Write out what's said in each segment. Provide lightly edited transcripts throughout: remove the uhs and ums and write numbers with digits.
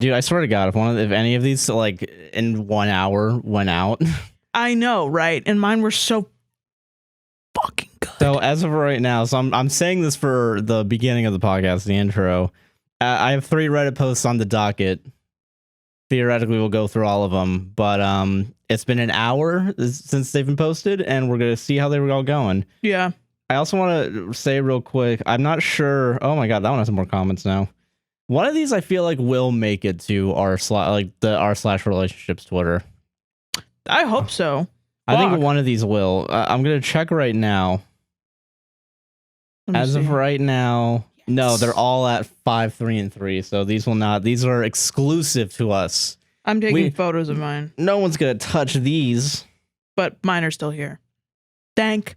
Dude, I swear to God, if any of these like in 1 hour went out. I know, right? And mine were so fucking good. So as of right now, so I'm saying this for the beginning of the podcast, the intro. I have 3 Reddit posts on the docket. Theoretically, we'll go through all of them, but it's been an hour since they've been posted, and we're gonna see how they were all going. Yeah. I also want to say real quick, I'm not sure. Oh my God, that one has some more comments now. One of these I feel like will make it to r/relationships Twitter. I hope so. I think one of these will. I'm gonna check right now. As of right now, no, they're all at 5, 3, and 3. So these will not. These are exclusive to us. I'm taking photos of mine. No one's gonna touch these. But mine are still here. Thank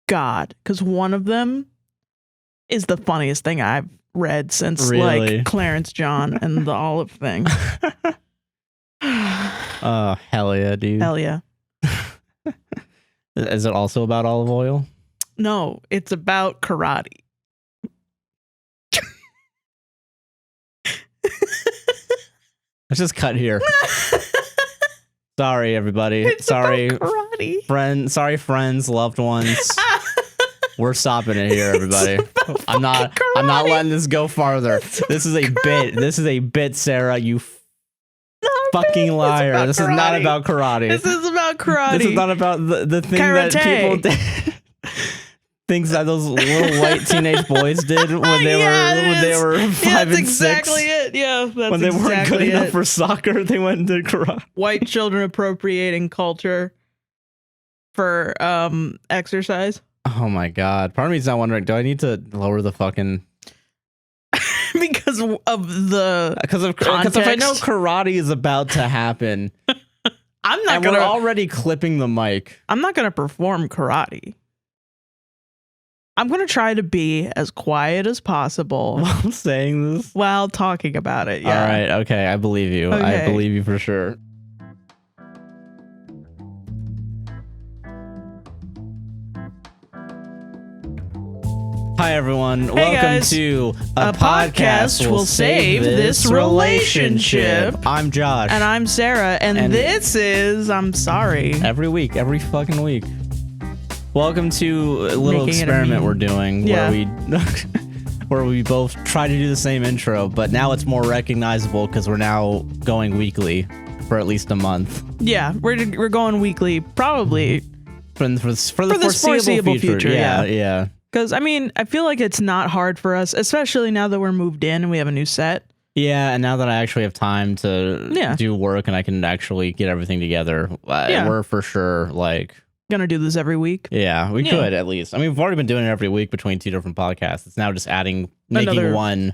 God, because one of them is the funniest thing I've read since like Clarence John and the olive thing. Oh, hell yeah, dude. Hell yeah. Is it also about olive oil? No, it's about karate. Let's just cut here. Sorry, everybody. It's sorry, about karate. Sorry, friends, loved ones. We're stopping it here, everybody. I'm not letting this go farther. This is a bit. This is a bit, Sarah. You fucking liar. This is not about karate. This is about karate. This is not about the thing that people did. Things that those little white teenage boys did when they were 5 and 6. Exactly it. Yeah, that's when they weren't good enough for soccer, they went into karate. White children appropriating culture for exercise. Oh my God. Part of me's not wondering, do I need to lower the fucking because of the because if I know karate is about to happen, I'm not gonna we're already clipping the mic. I'm not gonna perform karate. I'm gonna try to be as quiet as possible while I'm saying this, while talking about it. Yeah. All right. Okay. I believe you. Okay. I believe you for sure. Hi, everyone. Welcome guys. To a podcast will save this relationship. I'm Josh. And I'm Sarah. And this is I'm sorry. Every week. Every fucking week. Welcome to a little experiment we're doing where we both try to do the same intro, but now it's more recognizable because we're now going weekly for at least a month. Yeah, we're going weekly, probably for the foreseeable future. Yeah. Because, I mean, I feel like it's not hard for us, especially now that we're moved in and we have a new set. Yeah, and now that I actually have time to do work and I can actually get everything together, we're for sure, like... Gonna do this every week. Yeah, we could at least. I mean, we've already been doing it every week between 2 different podcasts. It's now just making one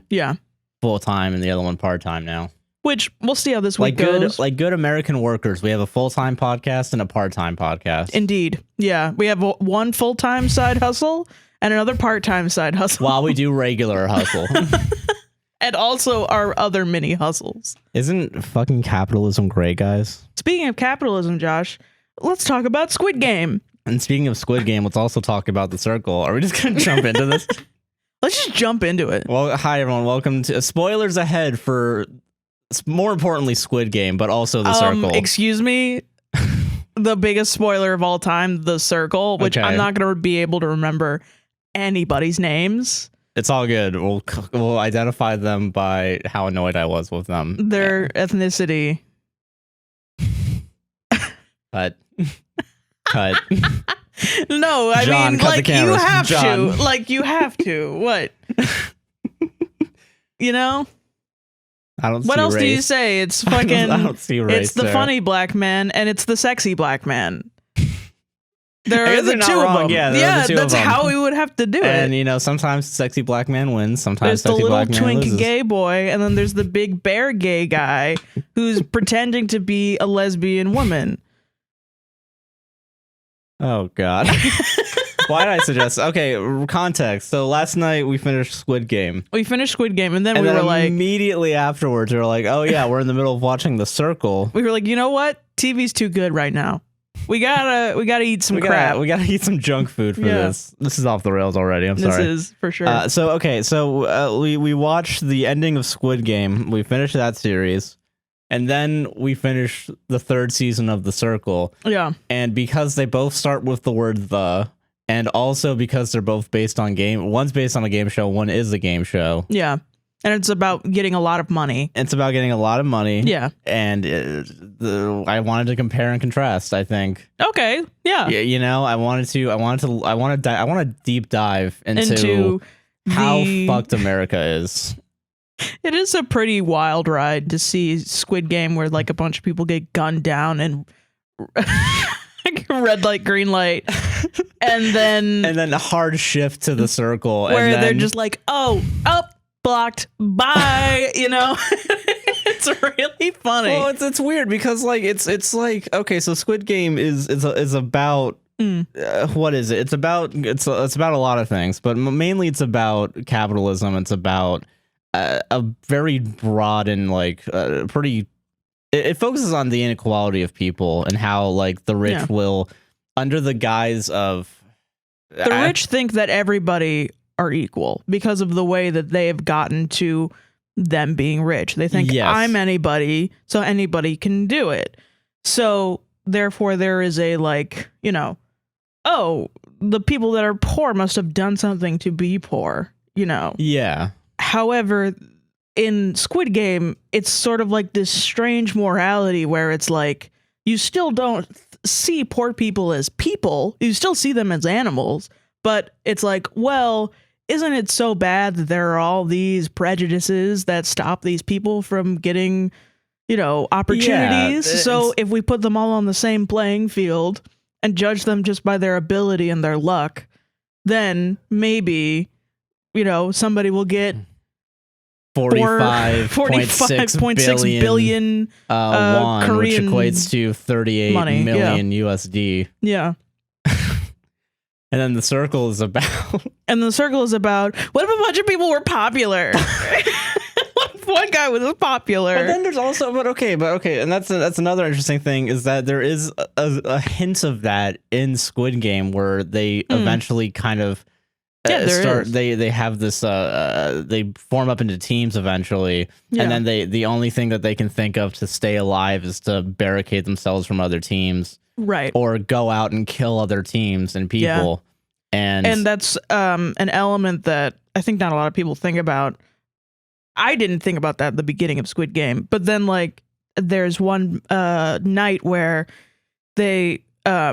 full-time and the other one part-time now. Which, we'll see how this week goes. Like good American workers, we have a full-time podcast and a part-time podcast. Indeed. Yeah, we have one full-time side hustle and another part-time side hustle. While we do regular hustle. And also our other mini hustles. Isn't fucking capitalism great, guys? Speaking of capitalism, Josh, let's talk about Squid Game. And speaking of Squid Game, let's also talk about the circle. Are we just going to jump into this? Let's just jump into it. Well, hi, everyone. Welcome to spoilers ahead for, more importantly, Squid Game, but also the circle. Excuse me? The biggest spoiler of all time, the circle, which I'm not going to be able to remember anybody's names. It's all good. We'll identify them by how annoyed I was with them. Their ethnicity. Cut. No, I John, mean, like, you have to. Like, you have to. What? You know? I don't see what else race. Do you say? It's fucking... I don't see race, it's the Sarah. funny black man, and it's the sexy black man. There are the two of them. Yeah, that's how we would have to do it. And, you know, sometimes sexy black man wins. Sometimes there's sexy black man the little twink loses. gay boy, and then there's the big bear gay guy who's pretending to be a lesbian woman. Oh, God. Why did I suggest? Okay, context. So last night we finished Squid Game. We finished Squid Game, and then we were like... immediately afterwards, we were like, oh, yeah, we're in the middle of watching The Circle. We were like, you know what? TV's too good right now. We gotta eat some crap. We gotta eat some junk food for this. This is off the rails already. I'm sorry. This is for sure. So we watched the ending of Squid Game. We finished that series, and then we finished the 3rd season of The Circle. Yeah. And because they both start with the word "the," and also because they're both based on one's based on a game show, one is a game show. Yeah. And it's about getting a lot of money. It's about getting a lot of money. Yeah. And I wanted to compare and contrast, I think. Okay. Yeah. You know, I want to deep dive into how fucked America is. It is a pretty wild ride to see Squid Game where like a bunch of people get gunned down and red light, green light. And then a hard shift to The Circle. Where and then, they're just like, oh, up. Blocked. Bye. You know, it's really funny. Well, it's weird because like it's like, okay, so Squid Game is about what is it? It's about a lot of things, but mainly it's about capitalism. It's about a very broad and like pretty. It focuses on the inequality of people and how like the rich will, under the guise of the rich, think that everybody are equal because of the way that they have gotten to them being rich. They think I'm anybody, so anybody can do it. So therefore there is a like, you know, oh, the people that are poor must have done something to be poor, you know? Yeah. However, in Squid Game, it's sort of like this strange morality where it's like, you still don't see poor people as people. You still see them as animals, but it's like, well, isn't it so bad that there are all these prejudices that stop these people from getting, you know, opportunities? Yeah, so if we put them all on the same playing field and judge them just by their ability and their luck, then maybe, you know, somebody will get 45.6 billion won, Korean, which equates to 38 million USD. Yeah. And then The Circle is about... And The Circle is about, what if a bunch of people were popular? One guy was popular. But then there's also... But okay. And that's another interesting thing, is that there is a hint of that in Squid Game, where they eventually kind of start... They have this... they form up into teams eventually. Yeah. And then the only thing that they can think of to stay alive is to barricade themselves from other teams. Right. Or go out and kill other teams and people. Yeah. And that's an element that I think not a lot of people think about. I didn't think about that at the beginning of Squid Game. But then like there's one night where they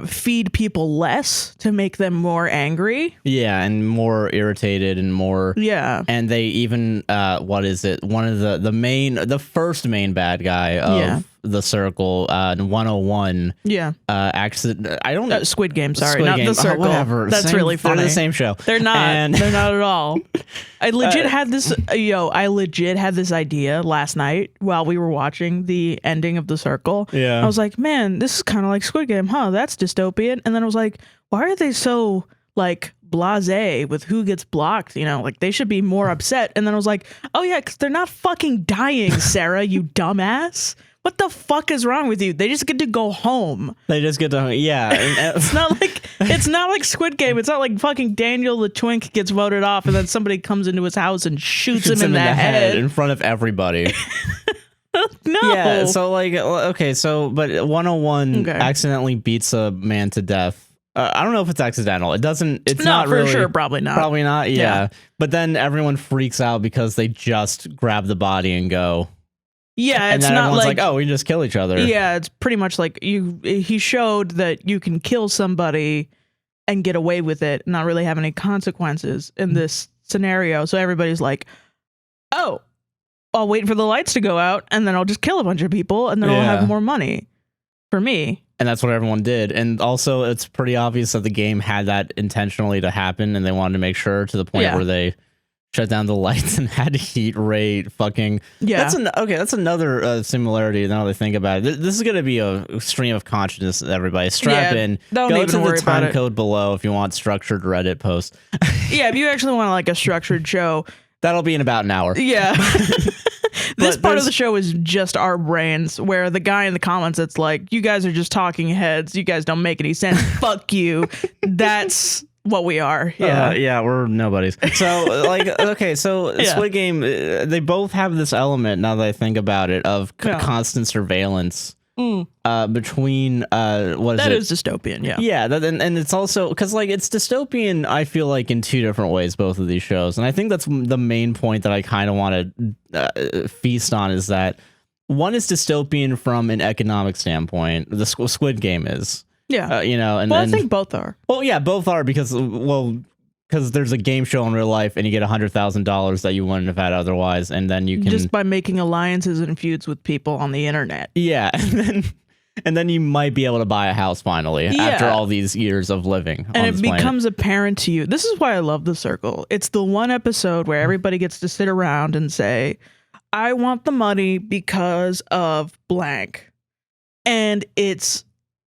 feed people less to make them more angry. Yeah, and more irritated and more. Yeah. And they even what is it? One of the first main bad guy of The Circle, 101. Yeah. Accident. I don't know. Squid Game. Sorry, Squid not Game. The Circle. Whatever. That's really funny. They're the same show. They're not. They're not at all. I legit had this. I legit had this idea last night while we were watching the ending of The Circle. Yeah. I was like, man, this is kind of like Squid Game, huh? That's dystopian. And then I was like, why are they so like blasé with who gets blocked? You know, like they should be more upset. And then I was like, oh yeah, because they're not fucking dying, Sarah, you dumbass. What the fuck is wrong with you? They just get to go home. They just get to, yeah. It's not like Squid Game. It's not like fucking Daniel the Twink gets voted off and then somebody comes into his house and shoots him in the head in front of everybody. No. Yeah, so like, okay, so, but 101 accidentally beats a man to death. I don't know if it's accidental. It's not for really, sure, probably not. Probably not, yeah. But then everyone freaks out because they just grab the body and go. Yeah, and it's then not everyone's like, oh, we just kill each other. Yeah, it's pretty much like he showed that you can kill somebody and get away with it, not really have any consequences in this scenario. So everybody's like, oh, I'll wait for the lights to go out and then I'll just kill a bunch of people and then I'll have more money for me. And that's what everyone did. And also it's pretty obvious that the game had that intentionally to happen, and they wanted to make sure, to the point where they shut down the lights and had heat rate fucking. Yeah. That's another similarity now that I think about it. This is going to be a stream of consciousness, everybody. Strap in. Don't Go even to worry the time about code below if you want structured Reddit posts. Yeah, if you actually want like a structured show. That'll be in about an hour. Yeah. This But part of there's- the show is just our brains, where the guy in the comments, it's like, you guys are just talking heads. You guys don't make any sense. Fuck you. That's what we are. Yeah. yeah, we're nobodies. So, like, okay, so Yeah. Squid Game, they both have this element, now that I think about it, of Yeah. constant surveillance Mm. between, what is That it? is dystopian. Yeah. Yeah, and it's also because like it's dystopian. I feel like in two different ways, both of these shows, and I think that's the main point that I kind of want to feast on is that one is dystopian from an economic standpoint. The Squid Game is, Yeah. you know, and Well, I and- think both are. well, yeah, both are because there's a game show in real life, and you get $100,000 that you wouldn't have had otherwise, and then you can Just by making alliances and feuds with people on the internet. yeah, and then you might be able to buy a house finally after Yeah. all these years of living. And on it this planet. becomes apparent to you. This is why I love The Circle. It's the one episode where everybody gets to sit around and say, I want the money because of blank. And it's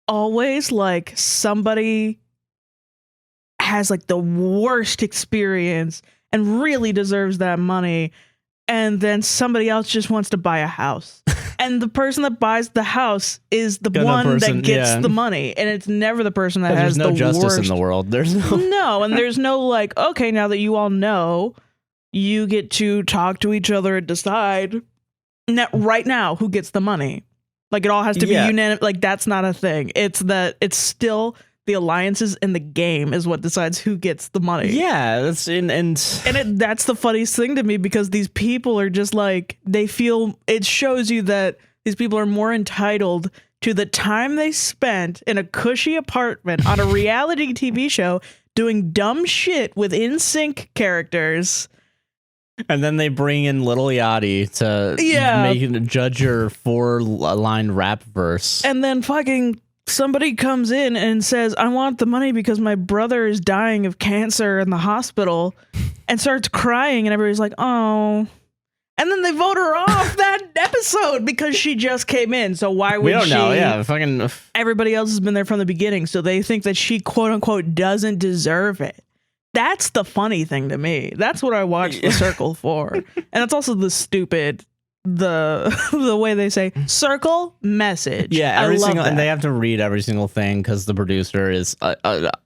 always like somebody has like the worst experience and really deserves that money. And then somebody else just wants to buy a house. And the person that buys the house is the Good one person, that gets yeah. the money. And it's never the person that has There's no the justice worst in the world. There's no. no, and there's no like, okay, now that you all know, you get to talk to each other and decide right now who gets the money. Like it all has to be Yeah. unanimous. Like that's not a thing. It's that it's still the alliances in the game is what decides who gets the money. Yeah, that's That's the funniest thing to me because these people are just like they feel. It shows you that these people are more entitled to the time they spent in a cushy apartment on a reality TV show doing dumb shit with in-sync characters. and then they bring in Lil Yachty to judge your 4-line rap verse. And then fucking somebody comes in and says, I want the money because my brother is dying of cancer in the hospital, and starts crying, and everybody's like, oh. And then they vote her off that episode because she just came in. So why would We don't she? know. Yeah, fucking. Everybody else has been there from the beginning, so they think that she quote unquote doesn't deserve it. That's the funny thing to me. That's what I watch The Circle for. And that's also the stupid the way they say circle message. Yeah, I love that. and they have to read every single thing because the producer is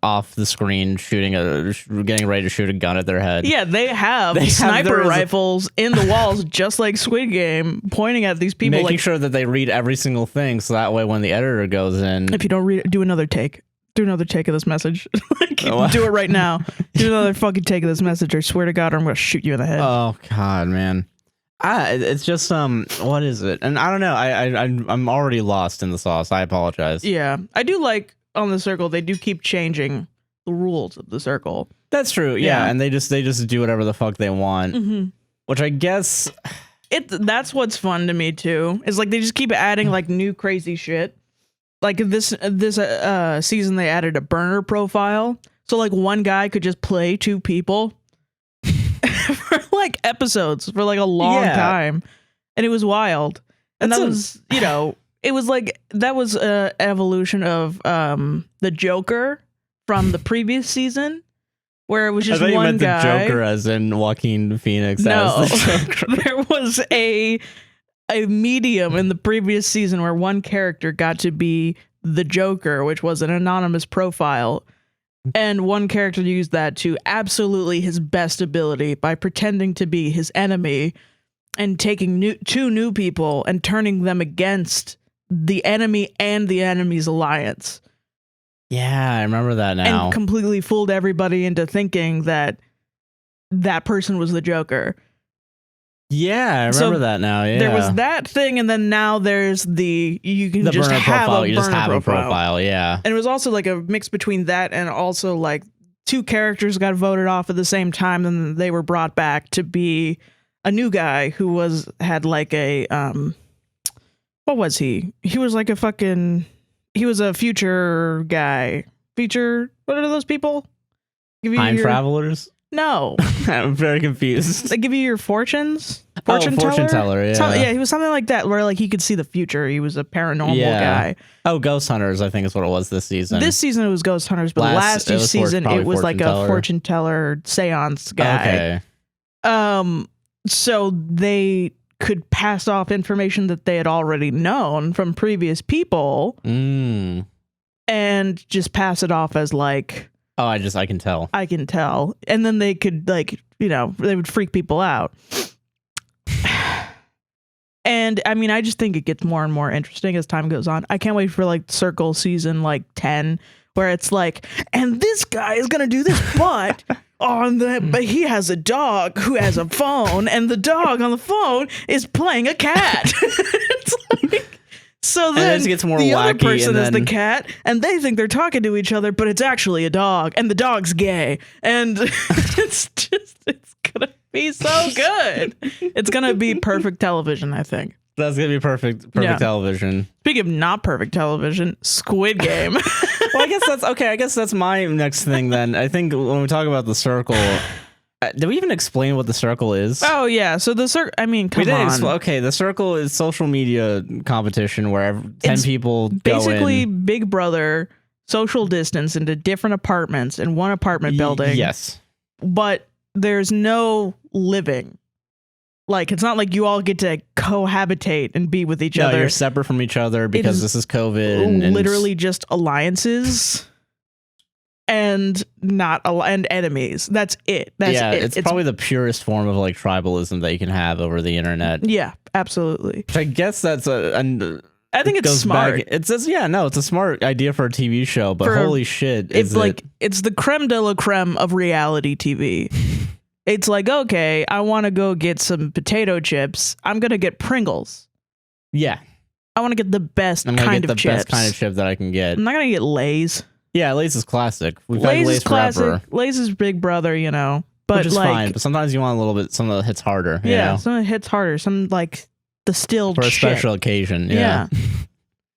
off the screen getting ready to shoot a gun at their head. Yeah, they have sniper rifles in the walls, just like Squid Game, pointing at these people, making sure that they read every single thing, so that way when the editor goes in, if you don't read it, do another take. Do another take of this message. Oh. Do it right now. Do another fucking take of this message, or swear to God, or I'm going to shoot you in the head. oh god, man. It's just what is it? And I don't know. I'm already lost in the sauce. I apologize. Yeah, I do like on The Circle. They do keep changing the rules of The Circle. That's true. Yeah, Yeah. and they just do whatever the fuck they want, which I guess That's what's fun to me too. Is like they just keep adding like new crazy shit. Like this season, they added a burner profile, so like one guy could just play two people. For like episodes for like a long time, and it was wild. And that was it was like that was an evolution of the Joker from the previous season, where it was just I thought you one meant guy. the Joker as in Joaquin Phoenix. No, as the Joker. there was a medium in the previous season where one character got to be the Joker, which was an anonymous profile. And one character used that to absolutely his best ability by pretending to be his enemy and taking two new people and turning them against the enemy and the enemy's alliance. Yeah, I remember that now. And completely fooled everybody into thinking that that person was the Joker. Yeah, I remember that now. Yeah, There was that thing, and then now there's you can just burner have profile. a You just burner have a profile. Yeah. And it was also like a mix between that and also like two characters got voted off at the same time, and then they were brought back to be a new guy who had like a what was he? He was like he was a future guy. What are those people? Time travelers? No. I'm very confused. They give you your fortunes? Fortune teller, yeah. Yeah, he was something like that where like he could see the future. He was a paranormal guy. Oh, Ghost Hunters, I think is what it was this season. This season it was Ghost Hunters, but last season it was like a fortune teller seance guy. Okay. So they could pass off information that they had already known from previous people and just pass it off as like, oh, I can tell. I can tell. And then they could like, you know, they would freak people out. And I mean, I just think it gets more and more interesting as time goes on. I can't wait for like Circle season like 10, where it's like, and this guy is gonna do this, but but he has a dog who has a phone, and the dog on the phone is playing a cat. It's like, so then it gets more the wacky, other person is and the then cat, and they think they're talking to each other, but it's actually a dog, and the dog's gay, and it's gonna be so good. It's gonna be perfect television, I think. That's gonna be perfect television. Speaking of not perfect television, Squid Game. Well, I guess that's okay. I guess that's my next thing then. I think when we talk about the Circle, did we even explain what the Circle is? Oh yeah, so the Circle. I mean, come on. Okay, the Circle is social media competition where 10 people basically go in. Big Brother, social distance into different apartments in one apartment building. Yes, but there's no living. Like, it's not like you all get to cohabitate and be with each other. You're separate from each other because this is COVID. And literally just alliances and and enemies. That's it. That's it. It's probably the purest form of like tribalism that you can have over the internet. Yeah, absolutely. I guess that's I think it's smart. It's a smart idea for a TV show, but holy shit. It's the creme de la creme of reality TV. It's like, okay, I want to go get some potato chips. I'm going to get Pringles. Yeah. I want to get the best kind of chips. I'm going to get the best kind of chip that I can get. I'm not going to get Lay's. Yeah, Lay's is classic. We've had Lay's classic. Forever. Lay's is Big Brother, you know. But which is like, fine, but sometimes you want a little bit, something that hits harder. Yeah, you know? something that hits harder. Some like distilled for a shit. special occasion. Yeah.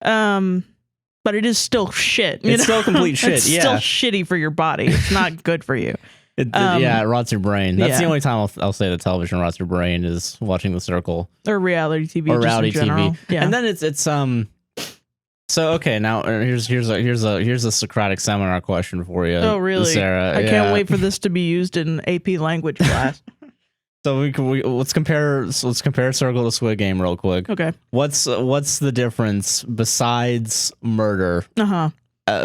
But it is still shit. It's still complete shit. It's still shitty for your body. It's not good for you. It rots your brain. That's the only time I'll say that television rots your brain is watching The Circle or reality TV or reality TV. Yeah. And then it's So okay, now here's a Socratic seminar question for you. Oh really, Sarah? I can't wait for this to be used in AP language class. So let's compare Circle to Squid Game real quick. Okay. What's the difference besides murder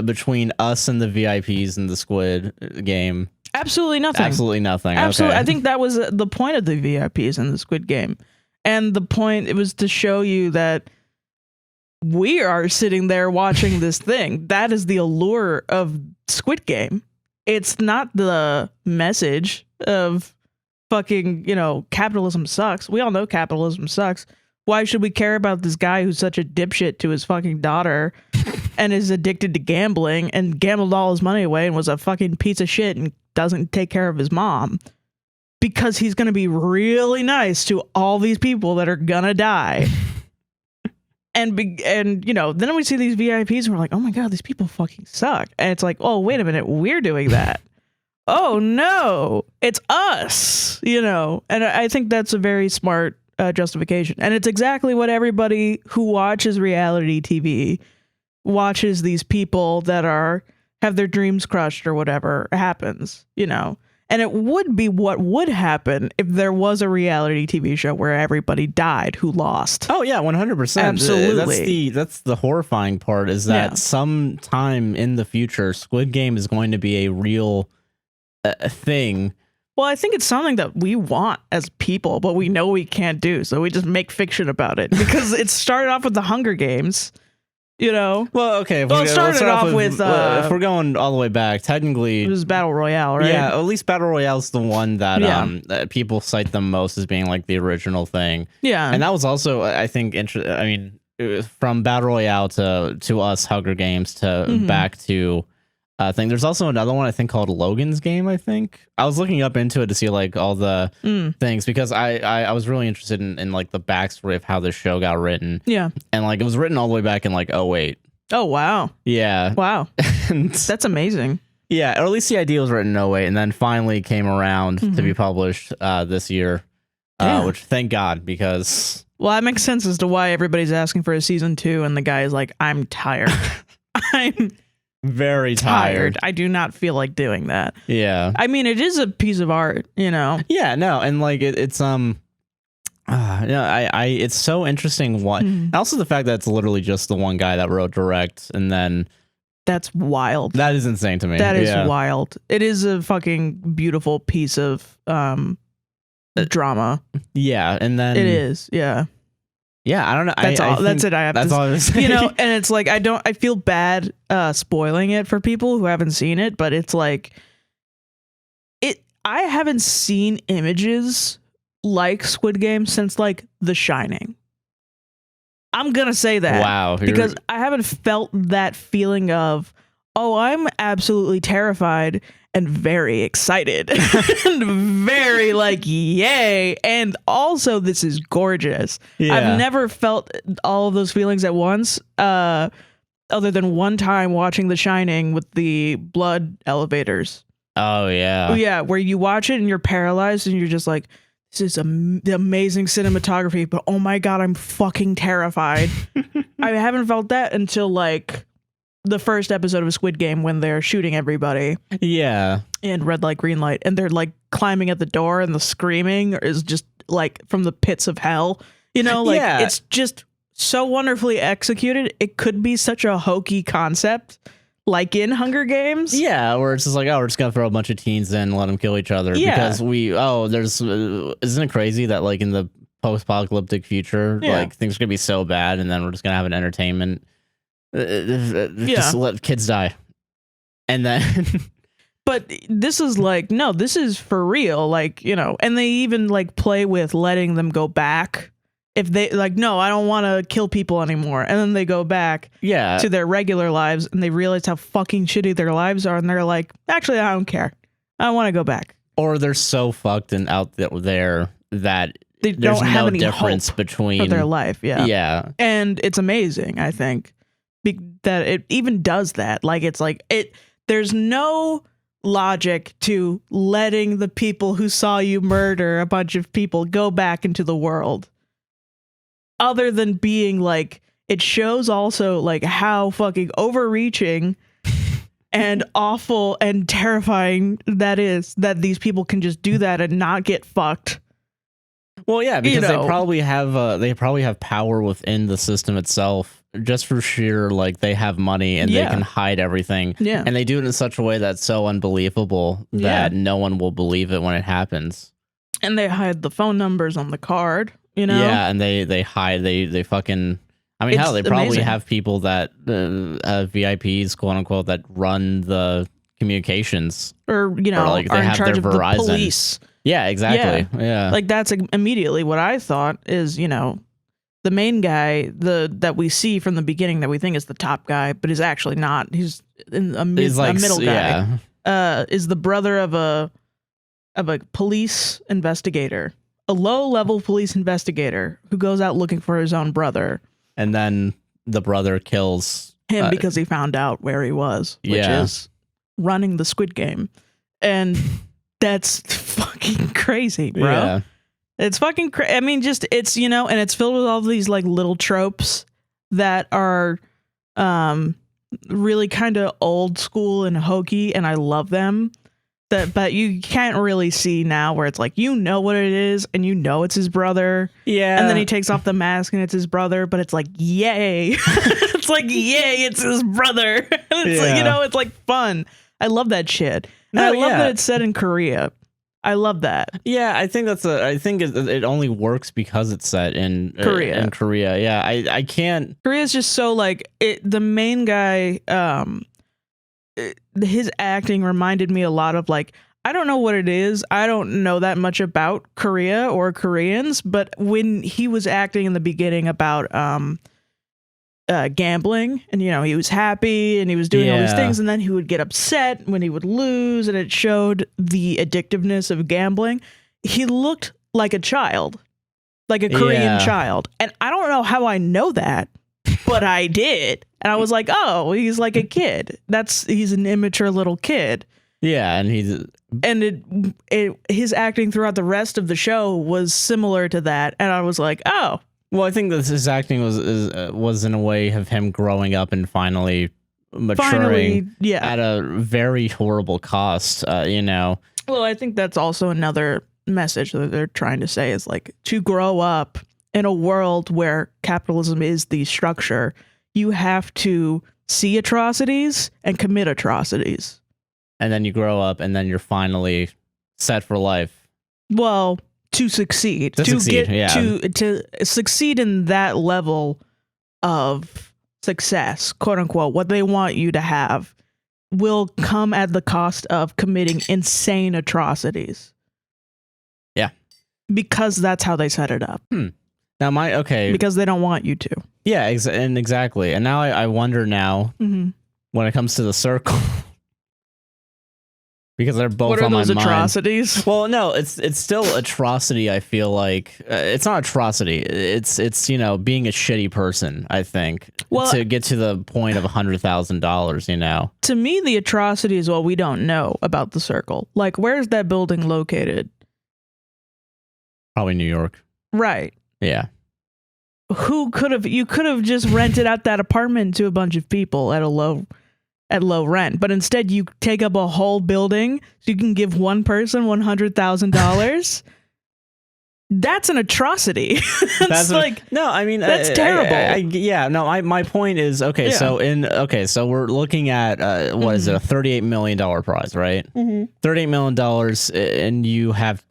between us and the VIPs in the Squid Game? Absolutely nothing. Absolutely nothing. Absolutely. Okay. I think that was the point of the VIPs in the Squid Game. And the point, it was to show you that we are sitting there watching this thing. That is the allure of Squid Game. It's not the message of fucking, capitalism sucks. We all know capitalism sucks. Why should we care about this guy who's such a dipshit to his fucking daughter and is addicted to gambling and gambled all his money away and was a fucking piece of shit and doesn't take care of his mom? Because he's going to be really nice to all these people that are going to die. And then we see these VIPs and we're like, oh my God, these people fucking suck. And it's like, oh, wait a minute, we're doing that. Oh no, it's us, And I think that's a very smart justification. And it's exactly what everybody who watches reality TV watches, these people that have their dreams crushed or whatever happens, And it would be what would happen if there was a reality TV show where everybody died who lost. Oh yeah, 100%. Absolutely. That's the horrifying part is that sometime in the future, Squid Game is going to be a real thing. Well, I think it's something that we want as people, but we know we can't do. So we just make fiction about it because it started off with the Hunger Games. Well, okay. It started off with if we're going all the way back, technically it was Battle Royale, right? Yeah, at least Battle Royale is the one that that people cite the most as being like the original thing. Yeah, and that was also, I think, from Battle Royale to us Hunger Games to back to thing. There's also another one I think called Logan's Game. I think I was looking up into it to see like all the things because I was really interested in like the backstory of how this show got written. Yeah, and like it was written all the way back in like 2008. Oh wow. Yeah. Wow. That's amazing. Yeah, or at least the idea was written in 2008 and then finally came around to be published this year. Which thank God, because well, that makes sense as to why everybody's asking for a season 2 and the guy is like, I'm tired. I'm very tired. I do not feel like doing that. Yeah. I mean, it is a piece of art, Yeah, no, and like it's Yeah, I it's so interesting. What also the fact that it's literally just the one guy that wrote direct, and then That's wild. that is insane to me. That is wild. It is a fucking beautiful piece of drama. Yeah, and then It is. Yeah. Yeah, I don't know. That's all. That's it. I have that's to. all I was saying. You know, and it's like I feel bad spoiling it for people who haven't seen it, but it's like I haven't seen images like Squid Game since like The Shining. I'm gonna say that. Wow. Because I haven't felt that feeling of, oh, I'm absolutely terrified and very excited and very like, yay. And also, this is gorgeous. Yeah. I've never felt all of those feelings at once, other than one time watching The Shining with the blood elevators. Oh, yeah. Yeah, where you watch it and you're paralyzed and you're just like, this is the amazing cinematography, but oh my God, I'm fucking terrified. I haven't felt that until like the first episode of Squid Game when they're shooting everybody. Yeah. And red light, green light. And they're like climbing at the door and the screaming is just like from the pits of hell. You know, like it's just so wonderfully executed. It could be such a hokey concept. Like in Hunger Games? Yeah, where it's just like, oh, we're just going to throw a bunch of teens in and let them kill each other. Yeah. Because isn't it crazy that like in the post-apocalyptic future, like things are going to be so bad and then we're just going to have an entertainment. Just let kids die. And then... But this is like, no, this is for real. Like, you know, and they even like play with letting them go back. If they like, no, I don't want to kill people anymore. And then they go back to their regular lives and they realize how fucking shitty their lives are. And they're like, actually, I don't care. I want to go back. Or they're so fucked and out there that they there's don't have no any difference hope between for their life. Yeah. Yeah. And it's amazing, I think, that it even does that. Like, it's like there's no logic to letting the people who saw you murder a bunch of people go back into the world. Other than being like, it shows also like how fucking overreaching and awful and terrifying that is, that these people can just do that and not get fucked. Well, yeah, because they probably have power within the system itself, just for sheer like they have money and they can hide everything. Yeah, and they do it in such a way that's so unbelievable that no one will believe it when it happens. And they hide the phone numbers on the card. You know? Yeah, and they hide, they fucking, I mean, hell, they probably amazing. have people that, VIPs, quote unquote, that run the communications. Or, you know, or like they are in have charge their of Verizon. the police. Yeah, exactly. Yeah. Like, that's immediately what I thought is, you know, the main guy, that we see from the beginning that we think is the top guy, but is actually not. He's a middle guy. Is the brother of a police investigator. A low-level police investigator who goes out looking for his own brother. And then the brother kills him because he found out where he was, which is running the Squid Game. And that's fucking crazy, bro. Yeah. It's fucking crazy. I mean, just, it's, you know, and it's filled with all these like little tropes that are really kind of old school and hokey, and I love them. But you can't really see now, where it's like, you know what it is and you know it's his brother. Yeah. And then he takes off the mask and it's his brother, but it's like, yay. It's like, yay, it's his brother. And it's like, you know, it's like fun. I love that shit. And I love that it's set in Korea. I love that. Yeah, I think I think it only works because it's set in Korea. Yeah, I can't. Korea's just so like the main guy. His acting reminded me a lot of like, I don't know what it is. I don't know that much about Korea or Koreans, but when he was acting in the beginning about gambling, and you know, he was happy and he was doing all these things, and then he would get upset when he would lose, and it showed the addictiveness of gambling. He looked like a child, like a Korean child, and I don't know how I know that, but I did. And I was like, oh, he's like a kid. He's an immature little kid. Yeah, and his acting throughout the rest of the show was similar to that. And I was like, oh. Well, I think that his acting was in a way of him growing up and finally maturing at a very horrible cost, you know. Well, I think that's also another message that they're trying to say is like, to grow up in a world where capitalism is the structure, you have to see atrocities and commit atrocities. And then you grow up, and then you're finally set for life. Well, to succeed, to succeed in that level of success, quote unquote, what they want you to have will come at the cost of committing insane atrocities. Yeah. Because that's how they set it up. Now because they don't want you to. Yeah, exactly. And now I wonder now, when it comes to the circle, because they're both on my mind. What are those atrocities? Well, no, it's still atrocity. I feel like it's not atrocity. It's being a shitty person. I think to get to the point of $100,000. To me, the atrocity is what we don't know about the circle. Like, where's that building located? Probably New York. Right. Yeah. You could have just rented out that apartment to a bunch of people at low rent, but instead you take up a whole building so you can give one person $100,000. That's an atrocity. That's terrible. My point is, okay, yeah. So we're looking at what is it, a $38 million prize, right? $38 million, and you have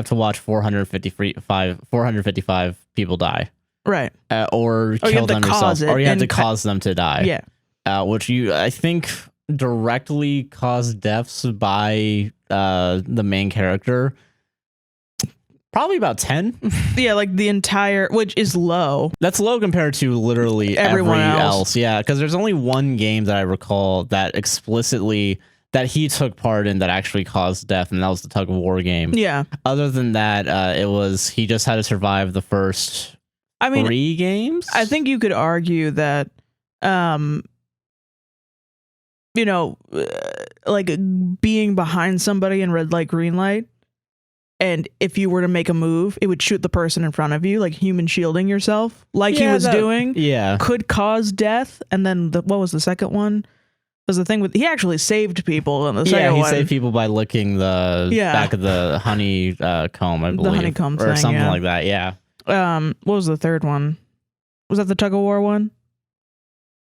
to watch 455 people die, right? Or kill them yourself, or you have to cause them to die. Yeah. Which I think directly caused deaths by the main character. Probably about 10. Yeah, like the entire, which is low. That's low compared to literally everyone else. Yeah, because there's only one game that I recall that explicitly that he took part in that actually caused death, and that was the tug of war game. Yeah. Other than that, he just had to survive the first 3 games. I think you could argue that, like being behind somebody in red light, green light. And if you were to make a move, it would shoot the person in front of you, like human shielding yourself, like he was doing. Yeah, could cause death. And then what was the second one? Was the thing with he actually saved people in the second one. Yeah, he saved people by licking the back of the honey comb, I believe, the honeycomb or thing, something like that. Yeah. What was the third one? Was that the tug of war one?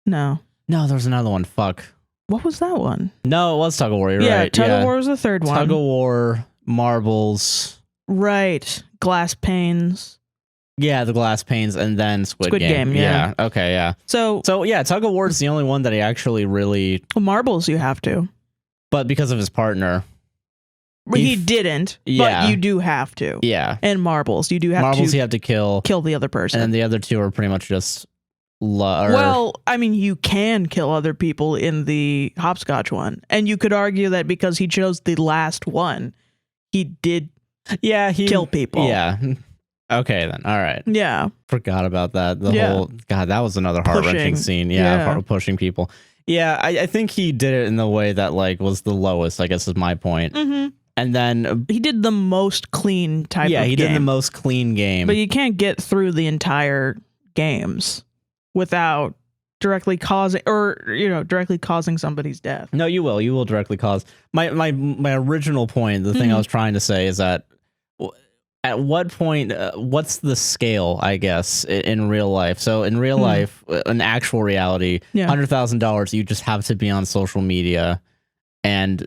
No, there was another one. Fuck. What was that one? No, it was tug of war. You're right. Tug of war was the third one. Tug of war. Marbles. Right. Glass panes. Yeah, the glass panes, and then Squid Game. Yeah. Okay, yeah. So yeah, tug of war is the only one that he actually really... Marbles you have to. But because of his partner. He didn't, but you do have to. Yeah. And marbles, you do have Marbles you have to kill the other person. And the other two are pretty much just... Well, I mean, you can kill other people in the hopscotch one. And you could argue that because he chose the last one, he did kill people. Yeah. Okay, then. All right. Yeah. Forgot about that. That was another heart-wrenching scene. Yeah, pushing people. Yeah, I think he did it in the way that, like, was the lowest, I guess is my point. Mm-hmm. And then... he did the most clean type of game. Yeah, he did the most clean game. But you can't get through the entire games without directly causing somebody's death. No, you will directly cause. My original point, the thing I was trying to say is that at what point, what's the scale, I guess, in real life? So in real life, in actual reality, $100,000, you just have to be on social media and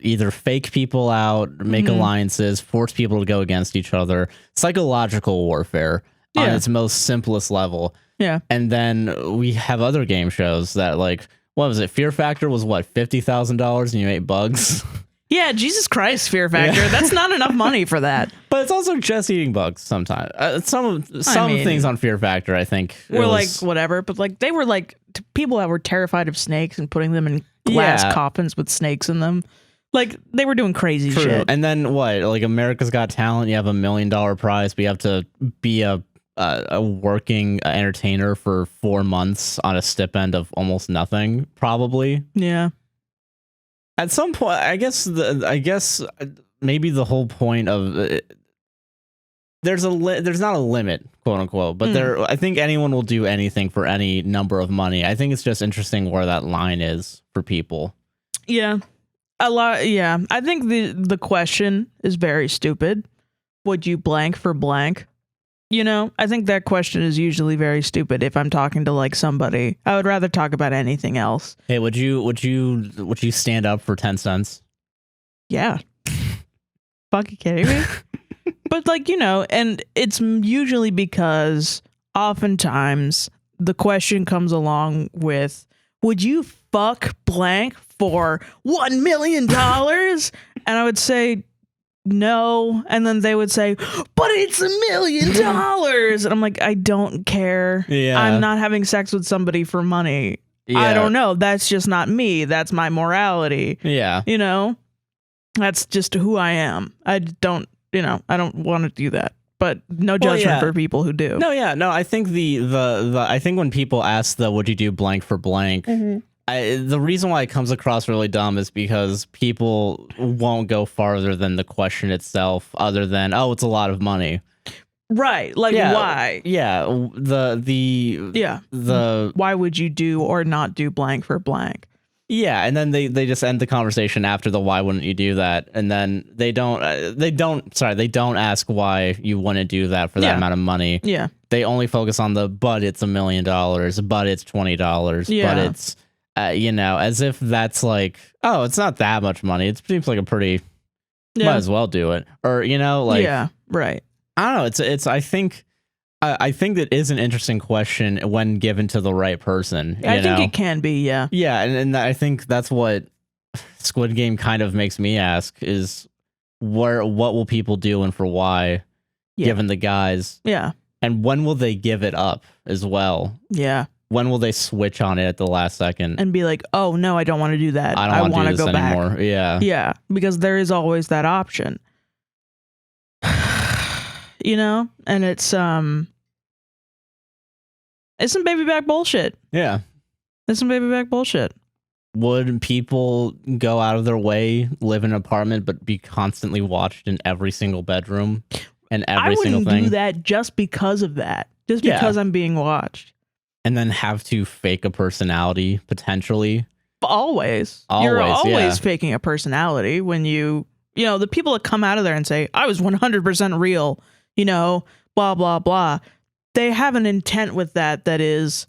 either fake people out, make alliances, force people to go against each other, psychological warfare on its most simplest level. Yeah. And then we have other game shows that, like, what was it? Fear Factor was what, $50,000 and you ate bugs? Yeah, Jesus Christ, Fear Factor. That's not enough money for that. But it's also just eating bugs sometimes. Some things on Fear Factor, I think, were like whatever, but like they were like people that were terrified of snakes and putting them in glass coffins with snakes in them. Like they were doing crazy shit. And then what? Like America's Got Talent, you have $1 million prize, but you have to be a working entertainer for 4 months on a stipend of almost nothing, probably. Yeah. At some point, I guess maybe the whole point of there's not a limit, quote unquote, but I think anyone will do anything for any number of money. I think it's just interesting where that line is for people. Yeah. A lot. Yeah. I think the question is very stupid. would you blank for blank? You know, I think that question is usually very stupid if I'm talking to like somebody. I would rather talk about anything else. Hey, would you stand up for 10 cents? Yeah. Fucking kidding me? But like, you know, and it's usually because oftentimes the question comes along with, would you fuck blank for $1 million? And I would say no. And then they would say, but it's $1 million. And I'm like, I don't care. Yeah. I'm not having sex with somebody for money. Yeah. I don't know. That's just not me. That's my morality. Yeah. You know, that's just who I am. I don't want to do that. But no judgment for people who do. No, yeah, no. I think I think when people ask would you do blank for blank, the reason why it comes across really dumb is because people won't go farther than the question itself, other than it's a lot of money. Right. Like why? Yeah. Why would you do or not do blank for blank? Yeah, and then they just end the conversation after the why wouldn't you do that, and then they don't ask why you wouldn't do that for that amount of money. Yeah, they only focus on but it's $1 million, but it's $20, but it's as if that's like, oh, it's not that much money. It seems like a pretty might as well do it, or like right. I don't know. It's I think that is an interesting question when given to the right person. I think it can be, yeah. Yeah, and I think that's what Squid Game kind of makes me ask is what will people do and for why, given the guys. Yeah. And when will they give it up as well? Yeah. When will they switch on it at the last second? And be like, oh, no, I don't want to do that. I don't want to go back anymore. Yeah. Yeah, because there is always that option. And it's some baby back bullshit. Yeah. It's some baby back bullshit. Would people go out of their way, live in an apartment, but be constantly watched in every single bedroom and every single thing? I wouldn't do that just because of that. Just because I'm being watched. And then have to fake a personality, potentially. Always. You're always faking a personality when the people that come out of there and say, I was 100% real, blah, blah, blah. They have an intent with that is,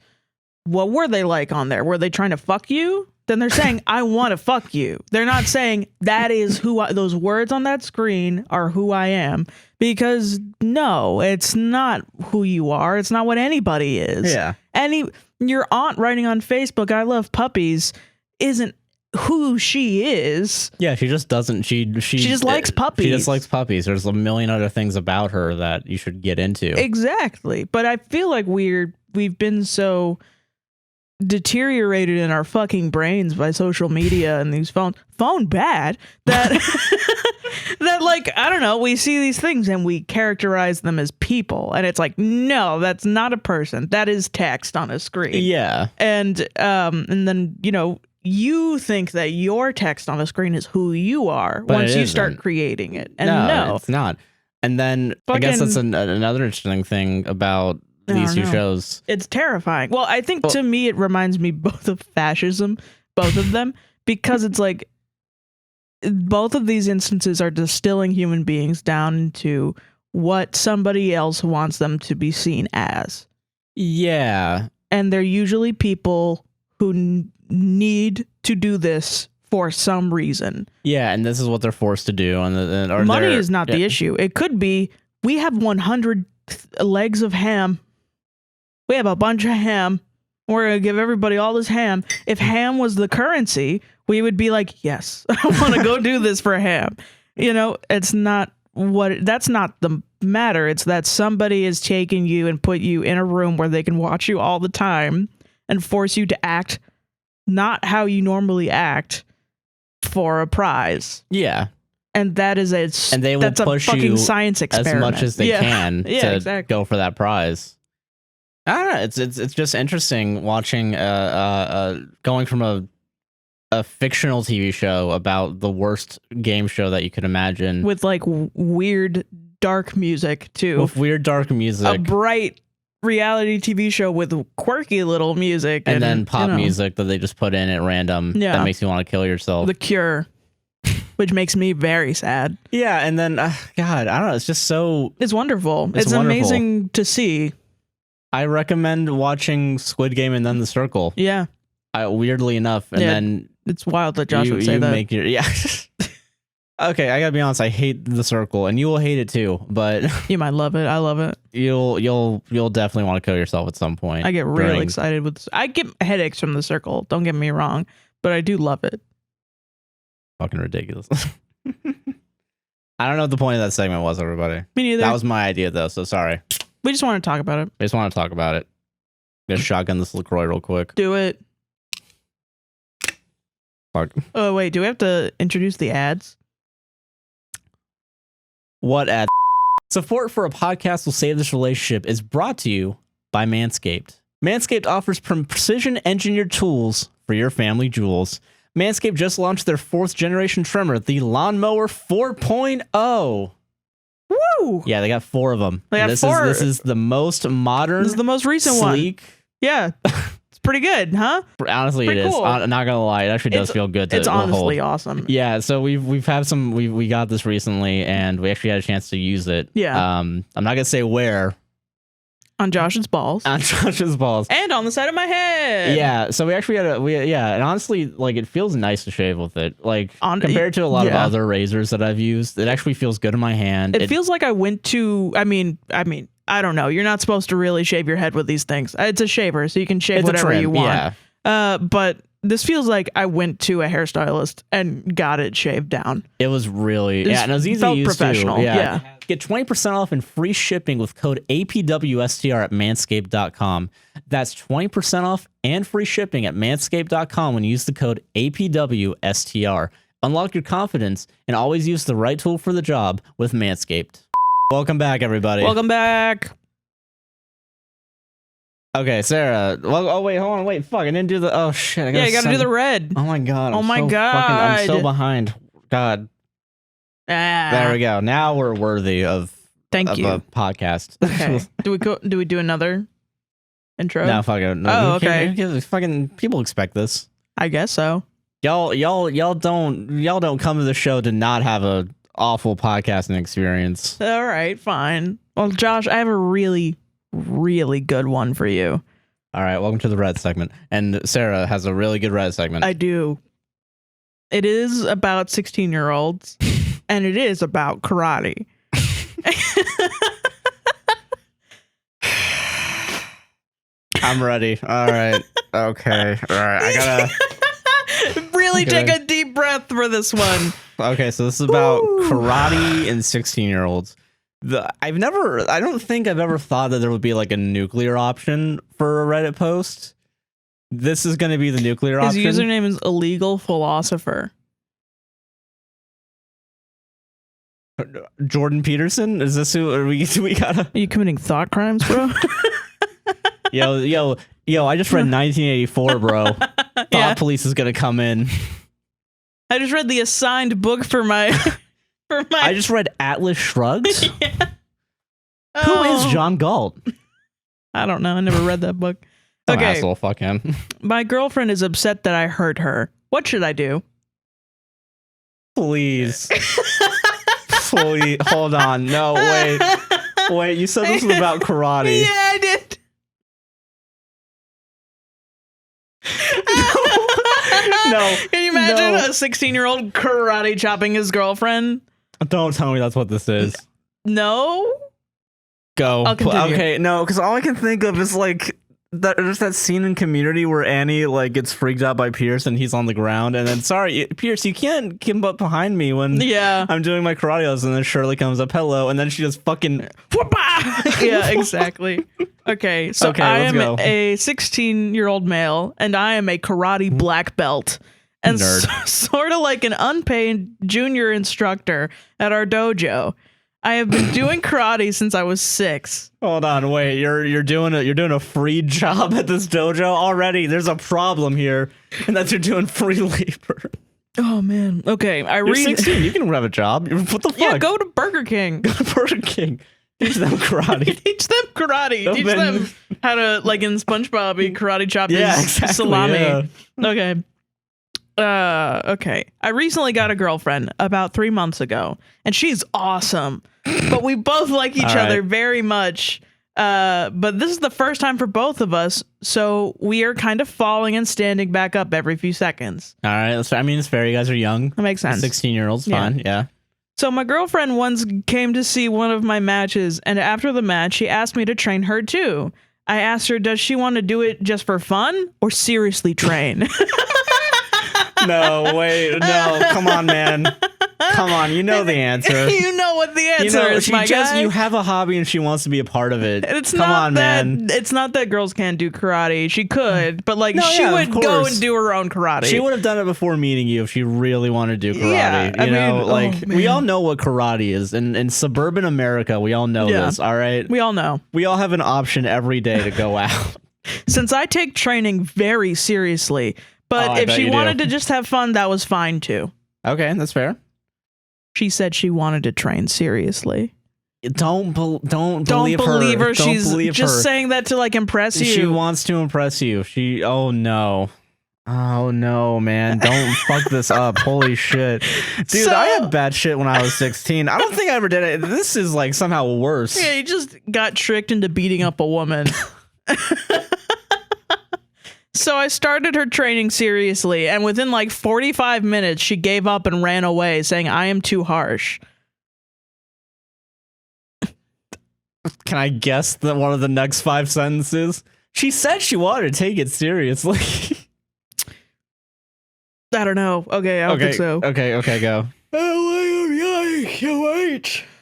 what were they like on there? Were they trying to fuck you? Then they're saying, I want to fuck you. They're not saying that is those words on that screen are who I am. Because no, it's not who you are. It's not what anybody is. Yeah. Your aunt writing on Facebook, I love puppies, isn't who she is. Yeah, she just doesn't. She just likes puppies. She just likes puppies. There's a million other things about her that you should get into. Exactly. But I feel like we've been so deteriorated in our fucking brains by social media and these phone bad that that like, I don't know, we see these things and we characterize them as people, and it's like, no, that's not a person. That is text on a screen. Yeah. And then you think that your text on a screen is who you are once you start creating it. And no, it's not. And then I guess that's another interesting thing about these two shows. It's terrifying. Well, I think to me, it reminds me both of fascism, both of them, because it's like both of these instances are distilling human beings down into what somebody else wants them to be seen as. Yeah. And they're usually people who need to do this for some reason. Yeah, and this is what they're forced to do. And money is not the issue. It could be, we have 100 legs of ham. We have a bunch of ham. We're going to give everybody all this ham. If ham was the currency, we would be like, yes, I want to go do this for ham. It's not that's not the matter. It's that somebody is taking you and put you in a room where they can watch you all the time and force you to act not how you normally act for a prize. Yeah. And that is and they will push a fucking you science experiment. as much as they can to go for that prize. I don't know. It's just interesting watching going from a fictional TV show about the worst game show that you could imagine with like weird dark music too. With weird dark music, a bright reality TV show with quirky little music, and then pop music that they just put in at random that makes you want to kill yourself. The Cure which makes me very sad. Yeah, and then God, I don't know. It's just so. It's wonderful. It's wonderful. Amazing to see. I recommend watching Squid Game and then The Circle. Yeah. Weirdly enough, and then it's wild that Josh would say that. Make your, yeah. Okay, I gotta be honest. I hate The Circle, and you will hate it too. But you might love it. I love it. You'll definitely want to kill yourself at some point. I get real excited with. I get headaches from The Circle. Don't get me wrong, but I do love it. Fucking ridiculous. I don't know what the point of that segment was, everybody. Me neither. That was my idea, though. So sorry. We just want to talk about it. I just want to talk about it. I'm gonna shotgun this LaCroix real quick. Do it. Fuck. Oh wait, do we have to introduce the ads? What ad? Support for a podcast will save this relationship is brought to you by Manscaped. Manscaped offers precision engineered tools for your family jewels. Manscaped just launched their 4th generation trimmer, the Lawnmower 4.0. Woo! Yeah, they got 4 of them. They got this 4. This is the most modern. This is the most recent sleek one. Yeah. It's pretty good, huh? Honestly, pretty it is. cool. I'm not gonna lie, it actually does feel good to It's honestly hold. awesome. Yeah, so we got this recently, and we actually had a chance to use it. Yeah. I'm not gonna say where. On Josh's balls. On Josh's balls. And on the side of my head. Yeah, so we actually had and honestly, like, it feels nice to shave with it. Like, compared to a lot of other razors that I've used, it actually feels good in my hand. It feels like I went to, I mean, I don't know. You're not supposed to really shave your head with these things. It's a shaver, so you can shave whatever you want. Yeah. But this feels like I went to a hairstylist and got it shaved down. It was really, and it was easy to use professional. too. Yeah. Get 20% off and free shipping with code APWSTR at manscaped.com. That's 20% off and free shipping at manscaped.com when you use the code APWSTR. Unlock your confidence and always use the right tool for the job with Manscaped. Welcome back, everybody. Welcome back. Okay, Sarah. Well, oh wait, hold on, wait, fuck! I didn't do the. Oh shit! You gotta do the red. Oh my god! I'm so behind. God. There we go. Now we're worthy of. Thank you. A podcast. Okay. Do we do another intro? No, fuck it. No, oh, okay. Fucking people expect this. I guess so. Y'all don't come to the show to not have a awful podcasting experience. All right, fine. Well, Josh, I have a really good one for you. All right, welcome to the red segment. And Sarah has a really good red segment. I do. It is about 16-year-olds, and it is about karate. I'm ready. All right. Okay. All right. I gotta really take a deep breath for this one. Okay, so this is about karate and 16-year-olds. I don't think I've ever thought that there would be like a nuclear option for a Reddit post. This is going to be the nuclear option. His username is illegal philosopher. Jordan Peterson? Is this who we gotta? Are you committing thought crimes, bro? Yo, I just read 1984, bro. Thought police is gonna come in. I just read the assigned book for my I just read Atlas Shrugged. Yeah. Who is John Galt? I don't know. I never read that book. Okay. Asshole, fuck him. My girlfriend is upset that I hurt her. What should I do? Please. Please. Hold on. No, wait. You said this was about karate. Yeah, I did. No. Can you imagine a 16-year-old karate chopping his girlfriend? Don't tell me that's what this is. No. Go. I'll continue. Okay, no, because all I can think of is like there's that scene in Community where Annie like gets freaked out by Pierce and he's on the ground, and then sorry, Pierce, you can't come up behind me when I'm doing my karate lesson, and then Shirley comes up, hello, and then she just fucking yeah, exactly. Okay, so I am a 16-year-old male, and I am a karate black belt. And sort of like an unpaid junior instructor at our dojo. I have been doing karate since I was 6. Hold on, wait. You're doing a free job at this dojo already. There's a problem here, and that's you're doing free labor. Oh man. Okay, You're 16. You can have a job. What the fuck? Yeah, go to Burger King. Go to Burger King. Teach them karate. Teach them karate. Teach them how to, like in SpongeBob, karate chop his salami. Yeah. Okay. Okay. I recently got a girlfriend about 3 months ago, and she's awesome. But we both like each other very much. But this is the first time for both of us, so we are kind of falling and standing back up every few seconds. All right. I mean, it's fair. You guys are young. That makes sense. 16-year-olds, fine. Yeah. So my girlfriend once came to see one of my matches, and after the match, she asked me to train her too. I asked her, does she want to do it just for fun or seriously train? No, wait. No, come on, man. Come on, you know the answer. You know what the answer is, my guy. You have a hobby and she wants to be a part of it. Man. It's not that girls can't do karate. She could, but she would go and do her own karate. She would have done it before meeting you if she really wanted to do karate. Yeah, we all know what karate is. In suburban America, we all know this, all right? We all know. We all have an option every day to go out. Since I take training very seriously, but if she wanted to just have fun, that was fine too. Okay, that's fair. She said she wanted to train seriously. Don't believe her. She's just saying that to impress you. She wants to impress you. Oh no, man. Don't fuck this up. Holy shit. Dude, I had bad shit when I was 16. I don't think I ever did it. This is somehow worse. Yeah, you just got tricked into beating up a woman. So I started her training seriously, and within 45 minutes, she gave up and ran away, saying, I am too harsh. Can I guess that one of the next 5 sentences? She said she wanted to take it seriously. I don't know. Okay, I don't think so. Okay, go.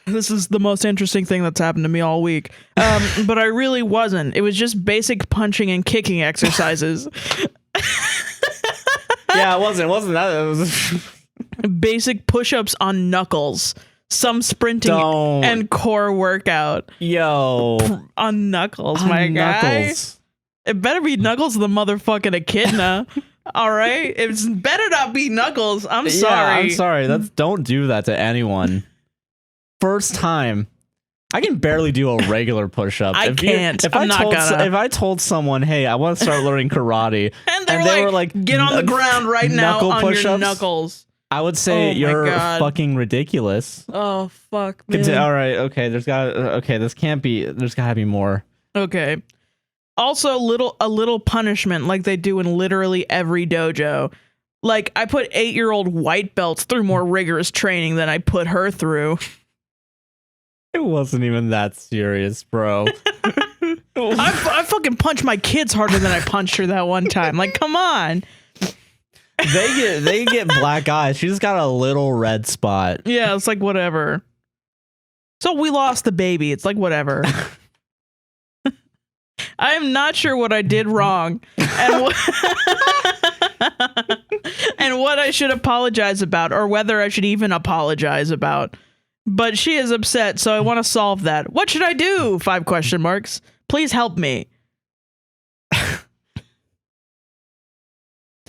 This is the most interesting thing that's happened to me all week. But I really wasn't. It was just basic punching and kicking exercises. Yeah, it wasn't that. It was basic push-ups on knuckles. Some sprinting and core workout. Yo. On knuckles, my guy. It better be Knuckles the motherfucking echidna. All right? It better not be Knuckles. I'm sorry. Yeah, I'm sorry. Don't do that to anyone. First time. I can barely do a regular push-up. I can't. If I told someone, hey, I want to start learning karate, and they were like, get on the ground right now on your knuckles. I would say you're fucking ridiculous. Oh, fuck, man. All right, okay, there's gotta be more. Okay. Also, a little punishment like they do in literally every dojo. I put 8-year-old white belts through more rigorous training than I put her through. It wasn't even that serious, bro. I fucking punched my kids harder than I punched her that one time. Come on. They get black eyes. She just got a little red spot. Yeah, it's whatever. So we lost the baby. It's whatever. I am not sure what I did wrong and what I should apologize about, or whether I should even apologize about. But she is upset, so I want to solve that. What should I do? 5 question marks. Please help me.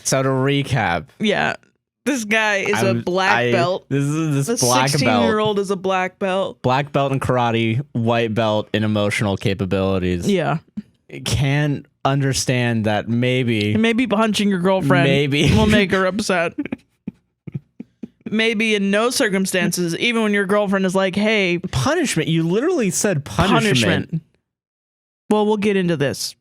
So to recap. Yeah. This guy is a black belt. This black belt. 16-year-old is a black belt. Black belt in karate, white belt in emotional capabilities. Yeah. Can't understand that maybe punching your girlfriend will make her upset. Maybe in no circumstances, even when your girlfriend is like, hey. Punishment. You literally said punishment. Well, we'll get into this.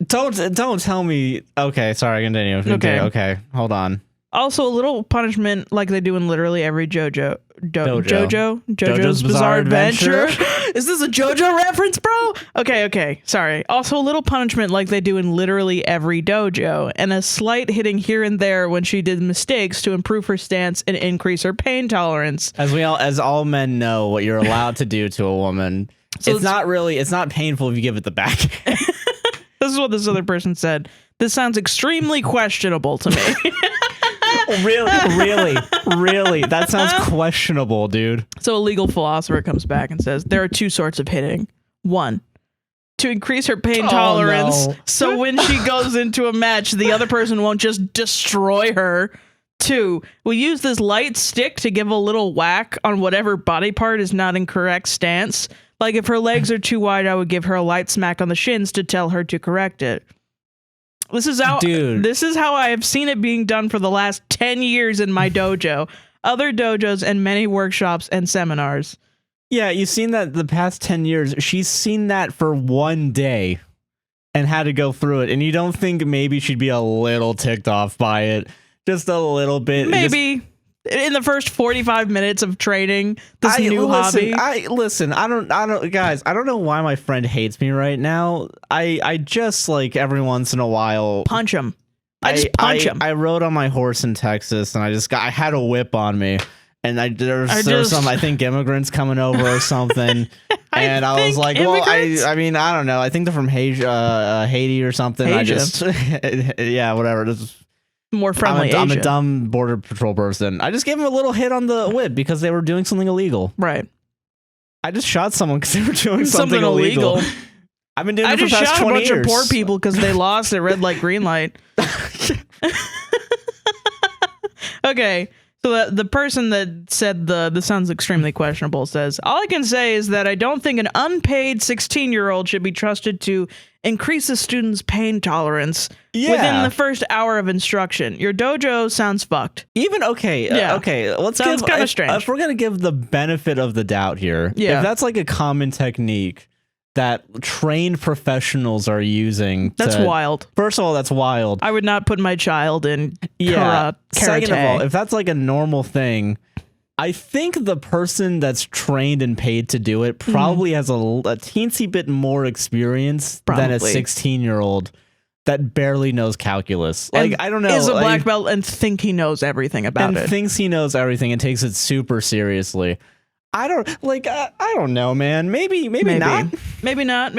Don't tell me. Okay, sorry, continue. Okay, hold on. Also, a little punishment like they do in literally every JoJo's Bizarre Adventure. Is this a JoJo reference, bro? Okay. Sorry. Also, a little punishment like they do in literally every dojo, and a slight hitting here and there when she did mistakes to improve her stance and increase her pain tolerance. As all men know, what you're allowed to do to a woman. So it's not painful if you give it the back. This is what this other person said. This sounds extremely questionable to me. Really? That sounds questionable, dude. So a legal philosopher comes back and says, there are 2 sorts of hitting. 1, to increase her pain tolerance, so when she goes into a match, the other person won't just destroy her. 2, we use this light stick to give a little whack on whatever body part is not in correct stance. If her legs are too wide, I would give her a light smack on the shins to tell her to correct it. This is how Dude. This is how I have seen it being done for the last 10 years in my dojo, other dojos, and many workshops and seminars. Yeah, you've seen that the past 10 years. She's seen that for one day and had to go through it. And you don't think maybe she'd be a little ticked off by it? Just a little bit. Maybe in the first 45 minutes of training this new hobby. Guys, I don't know why my friend hates me right now. I just, like, every once in a while Punch him. I just punch him. I rode on my horse in Texas and I had a whip on me. And there was some, I think, immigrants coming over or something. And I was like, well, I mean, I don't know. I think they're from Haiti or something. Yeah, whatever. This is more friendly. I'm a dumb border patrol person. I just gave him a little hit on the whip because they were doing something illegal. Right. I just shot someone because they were doing something illegal. I've been doing it for the past 20 years. I just shot a bunch of poor people because they lost at red light, green light. Okay. So the person that said this sounds extremely questionable says, all I can say is that I don't think an unpaid 16-year-old should be trusted to increase a student's pain tolerance within the first hour of instruction. Your dojo sounds fucked. Okay. Let's sounds kind of strange. If we're going to give the benefit of the doubt here, if that's like a common technique that trained professionals are using. That's wild. First of all, that's wild. I would not put my child in karate. Second of all, if that's like a normal thing, I think the person that's trained and paid to do it probably has a teensy bit more experience than a 16-year-old that barely knows calculus. Like, I don't know. Is a black belt and think he knows everything about it. And thinks he knows everything and takes it super seriously. I don't know, man. Maybe not. Maybe not.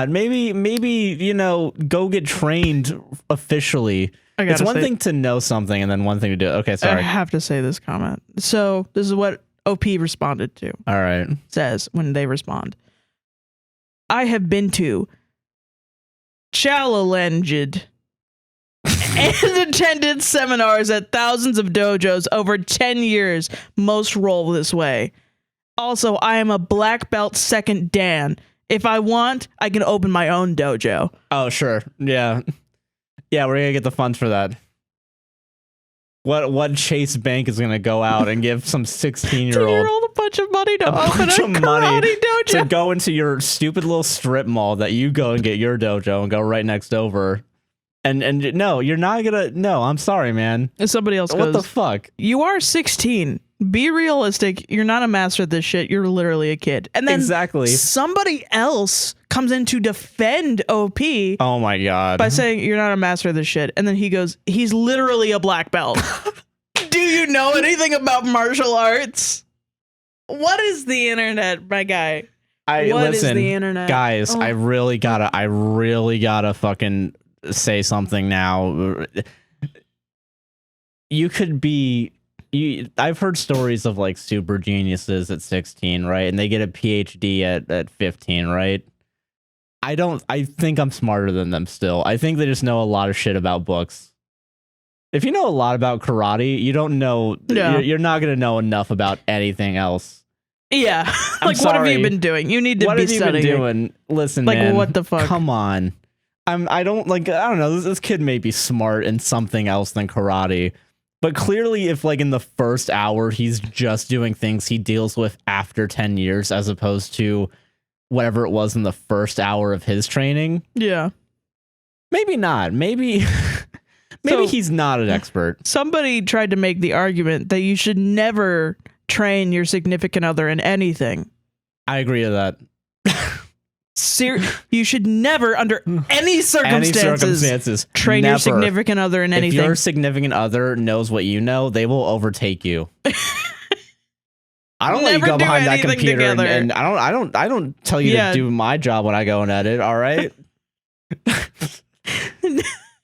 Maybe, you know, go get trained officially. It's one thing to know something and then one thing to do it. Okay, sorry. I have to say this comment. So this is what OP responded to. All right. Says when they respond. I have been to challenged and attended seminars at thousands of dojos over 10 years. Most roll this way. Also, I am a black belt second Dan. If I want, I can open my own dojo. Oh, sure. Yeah. Yeah, we're going to get the funds for that. What Chase Bank is going to go out and give some 16-year-old a bunch of money to open a karate dojo? To go into your stupid little strip mall that you go and get your dojo and go right next over. And no, you're not going to... No, I'm sorry, man. And somebody else goes, what the fuck? You are 16. Be realistic. You're not a master at this shit. You're literally a kid. And then somebody else comes in to defend OP. Oh my God. By saying you're not a master of this shit. And then he goes, he's literally a black belt. Do you know anything about martial arts? What is the internet, my guy? What is the internet? Guys, I really gotta fucking say something now. You could be... I've heard stories of like super geniuses at 16, right? And they get a PhD at 15, right? I think I'm smarter than them still. I think they just know a lot of shit about books. If you know a lot about karate, you don't know, you're not going to know enough about anything else. Yeah. Like, what have you been doing? You need to be studying. What have you been doing? Listen, like, man. What the fuck? Come on. I don't know. This kid may be smart in something else than karate. But clearly, if like in the first hour, he's just doing things he deals with after 10 years, as opposed to whatever it was in the first hour of his training. Yeah. Maybe not. Maybe he's not an expert. Somebody tried to make the argument that you should never train your significant other in anything. I agree with that. You should never, under any circumstances train your significant other in anything. If your significant other knows what you know, they will overtake you. I don't let you go behind that computer and I don't tell you to do my job when I go and edit. All right.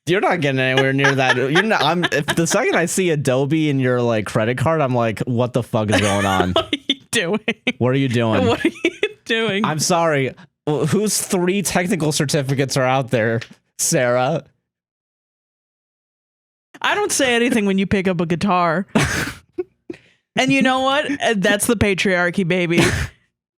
You're not getting anywhere near that. You're not. If the second I see Adobe in your like credit card, I'm like, what the fuck is going on? What are you doing? What are you doing? What are you doing? I'm sorry. Whose 3 technical certificates are out there, Sarah? I don't say anything when you pick up a guitar. And you know what? That's the patriarchy, baby.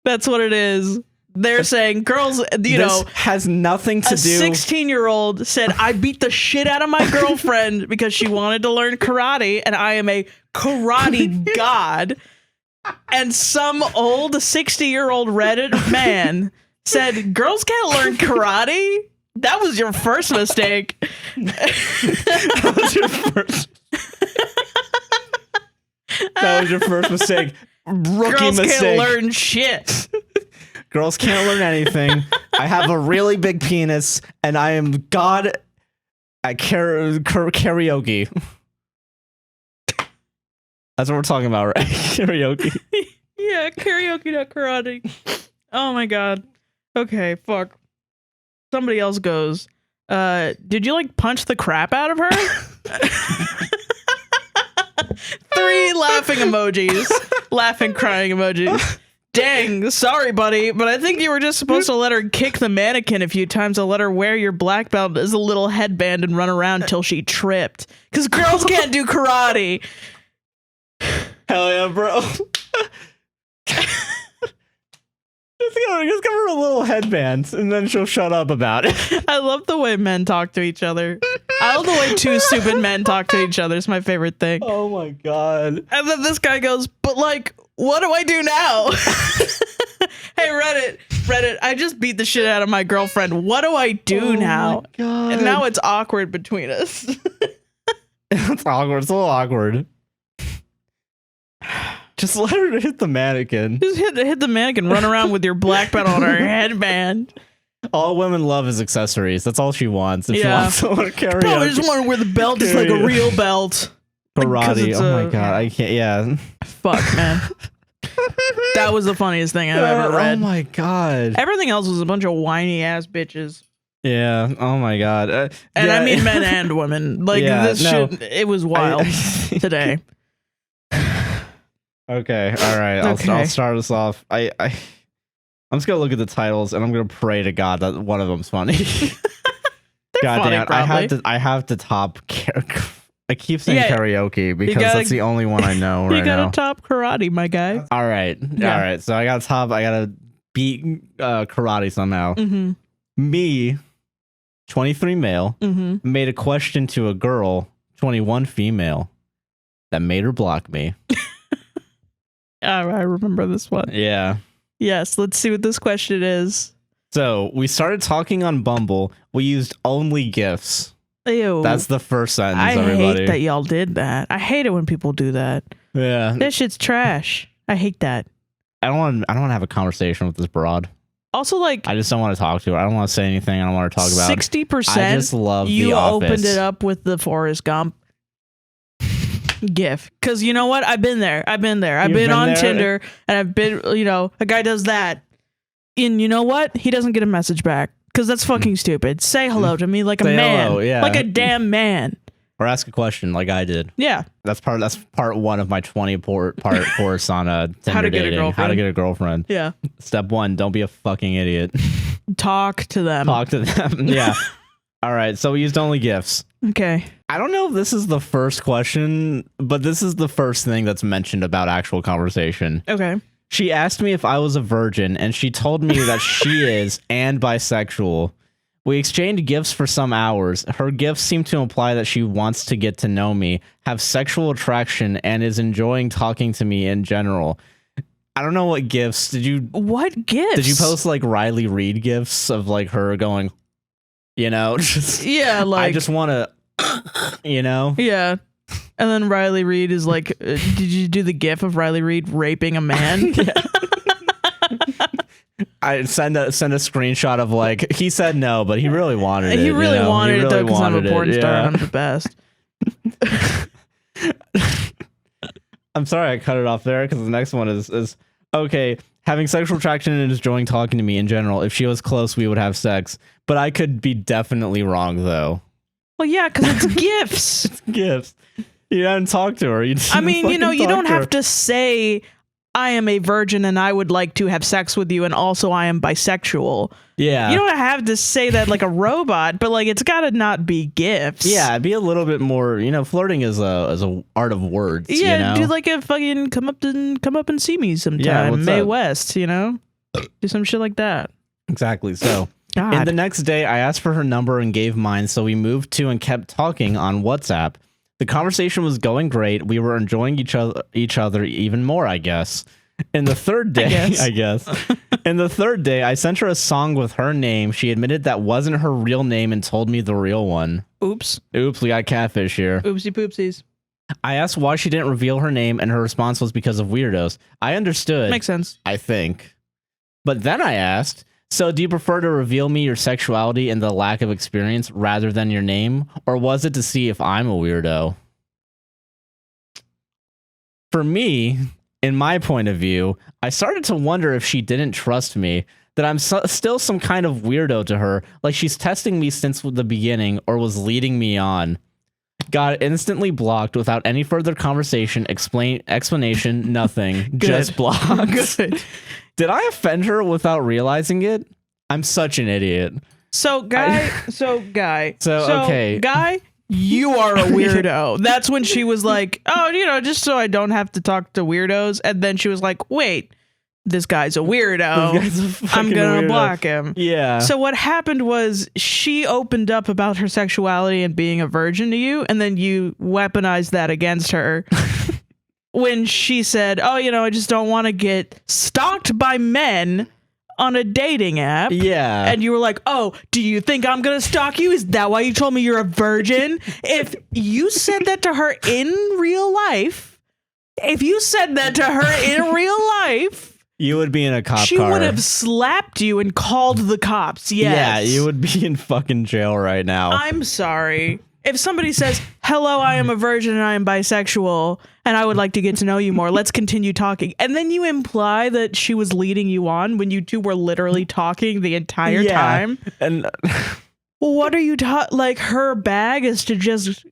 That's what it is. They're saying girls, this has nothing to a do. 16-year-old said, I beat the shit out of my girlfriend because she wanted to learn karate, and I am a karate god. And some old 60-year-old Reddit man said, girls can't learn karate? That was your first mistake. That was your first. That was your first mistake. Rookie girls mistake. Can't learn shit. Girls can't learn anything. I have a really big penis, and I am God at karaoke. That's what we're talking about, right? Karaoke. Yeah, karaoke, not karate. Oh my god. Okay, fuck. Somebody else goes, did you like punch the crap out of her? 3 laughing emojis. Laughing, crying emojis. Dang, sorry, buddy, but I think you were just supposed to let her kick the mannequin a few times and let her wear your black belt as a little headband and run around till she tripped. Because girls can't do karate. Hell yeah, bro. Just give her a little headband, and then she'll shut up about it. I love the way men talk to each other. I love the way 2 stupid men talk to each other. It's my favorite thing. Oh my god. And then this guy goes, but like, what do I do now? Hey, Reddit, I just beat the shit out of my girlfriend. What do I do now? My god. And now it's awkward between us. It's awkward. It's a little awkward. Just let her hit the mannequin. Just hit the mannequin, run around with your black belt on her headband. All women love is accessories. That's all she wants. If she wants to learn karaoke. Bro, I just want to wear the belt. It's like a real belt. Karate. Oh my god. I can't. Yeah. Fuck, man. That was the funniest thing I've ever read. Oh my god. Everything else was a bunch of whiny ass bitches. Yeah. Oh my god. And yeah. I mean men and women. Like this shit. It was wild today. Okay. All right. I'll start us off. I'm just gonna look at the titles and I'm gonna pray to God that one of them's funny. God funny, damn! I have to top. I keep saying karaoke because that's the only one I know right now. You gotta top karate, my guy. All right. All right. So I gotta beat karate somehow. Mm-hmm. Me, 23 male, made a question to a girl, 21 female, that made her block me. I remember this one. Yeah. Yes, let's see what this question is. So we started talking on Bumble. We used only GIFs. Ew. That's the first sentence, I everybody. hate that y'all did that. I hate it when people do that. Yeah. That shit's trash. I hate that. I don't want to have a conversation with this broad. Also, like, I just don't want to talk to her. I don't want to say anything. I don't want to talk about 60%. I just love you The Office. Opened it up with the Forrest Gump GIF. Because you know what? I've been there. I've been on Tinder, and I've been, a guy does that. And you know what? He doesn't get a message back. Because that's fucking stupid. Say hello to me like a man. Hello, yeah. Like a damn man. Or ask a question like I did. Yeah. That's part 1 of my 20-part course on Tinder How to get a dating. How to get a girlfriend. Yeah. Step 1, don't be a fucking idiot. Talk to them. Yeah. All right. So we used only GIFs. Okay. I don't know if this is the first question, but this is the first thing that's mentioned about actual conversation. Okay. She asked me if I was a virgin, and she told me that she is and bisexual. We exchanged gifts for some hours. Her gifts seem to imply that she wants to get to know me, have sexual attraction, and is enjoying talking to me in general. I don't know what gifts. What gifts? Did you post like Riley Reid gifts of like her going, just, yeah, like I just want to, Yeah. And then Riley Reid is like, did you do the gif of Riley Reid raping a man? I send a screenshot of like, he said no, but he really wanted it. He really wanted it though, because I'm a porn star and I'm the best. I'm sorry I cut it off there because the next one is okay. Having sexual attraction and enjoying talking to me in general. If she was close, we would have sex. But I could be definitely wrong though. Well, yeah, because it's gifts. It's gifts. You haven't talked to her. You don't have to say I am a virgin and I would like to have sex with you, and also I am bisexual. Yeah. You don't have to say that like a robot, but like it's got to not be gifts. Yeah, be a little bit more, flirting is a art of words. Yeah, do like a fucking come up and see me sometime. Yeah, Mae West, Do some shit like that. Exactly. So God. and the next day, I asked for her number and gave mine, so we moved to and kept talking on WhatsApp. The conversation was going great. We were enjoying each other even more, I guess. In the third day, I guess. In the third day, I sent her a song with her name. She admitted that wasn't her real name and told me the real one. Oops, we got catfish here. Oopsie poopsies. I asked why she didn't reveal her name, and her response was because of weirdos. I understood. Makes sense. I think. But then I asked, so do you prefer to reveal me your sexuality and the lack of experience rather than your name? Or was it to see if I'm a weirdo? For me, in my point of view, I started to wonder if she didn't trust me, that I'm still some kind of weirdo to her, like she's testing me since the beginning or was leading me on. Got instantly blocked without any further conversation, explanation, nothing. Just blocked. Good. Did I offend her without realizing it? I'm such an idiot. So guy, okay. Guy, you are a weirdo. That's when she was like, oh, just so I don't have to talk to weirdos. And then she was like, wait, this guy's a weirdo. I'm going to block him. Yeah. So what happened was she opened up about her sexuality and being a virgin to you. And then you weaponized that against her. When she said, oh, I just don't want to get stalked by men on a dating app. Yeah. And you were like, oh, do you think I'm going to stalk you? Is that why you told me you're a virgin? If you said that to her in real life, you would be in a cop car. She would have slapped you and called the cops. Yes. Yeah, you would be in fucking jail right now. I'm sorry. If somebody says, hello, I am a virgin and I am bisexual and I would like to get to know you more, let's continue talking. And then you imply that she was leading you on when you two were literally talking the entire time. And well, what are you like her bag is to just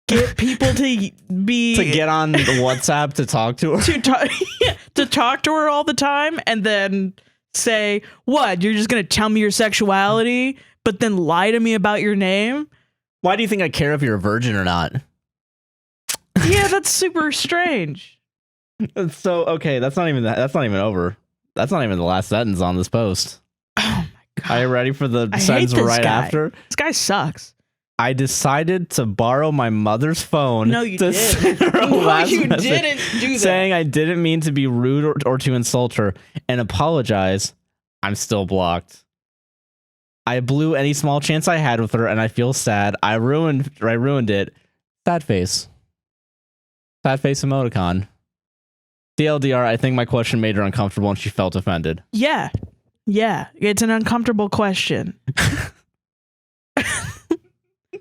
get people to get on the WhatsApp to talk to her. to talk to her all the time and then say, what? You're just going to tell me your sexuality, but then lie to me about your name? Why do you think I care if you're a virgin or not? Yeah, that's super strange. So, okay, that's not even over. That's not even the last sentence on this post. Oh my God. Are you ready for the sentence right after? This guy sucks. I decided to borrow my mother's phone. No, you to didn't. send her a No, last you message didn't do that. Saying I didn't mean to be rude or to insult her and apologize. I'm still blocked. I blew any small chance I had with her, and I feel sad. I ruined it. Sad face. Sad face emoticon. TLDR, I think my question made her uncomfortable and she felt offended. Yeah. Yeah. It's an uncomfortable question.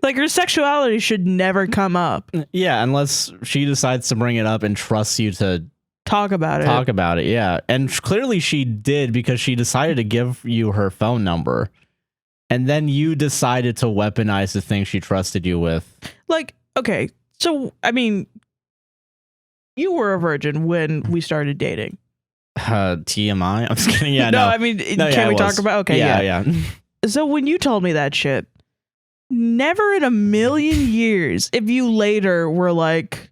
Like, her sexuality should never come up. Yeah, unless she decides to bring it up and trusts you to talk about it. Yeah. And clearly she did, because she decided to give you her phone number. And then you decided to weaponize the thing she trusted you with. Like, okay, so, I mean, you were a virgin when we started dating. TMI? I'm just kidding. Yeah, no. I mean, can we talk about... Okay, yeah. So when you told me that shit, never in a million years, if you later were like,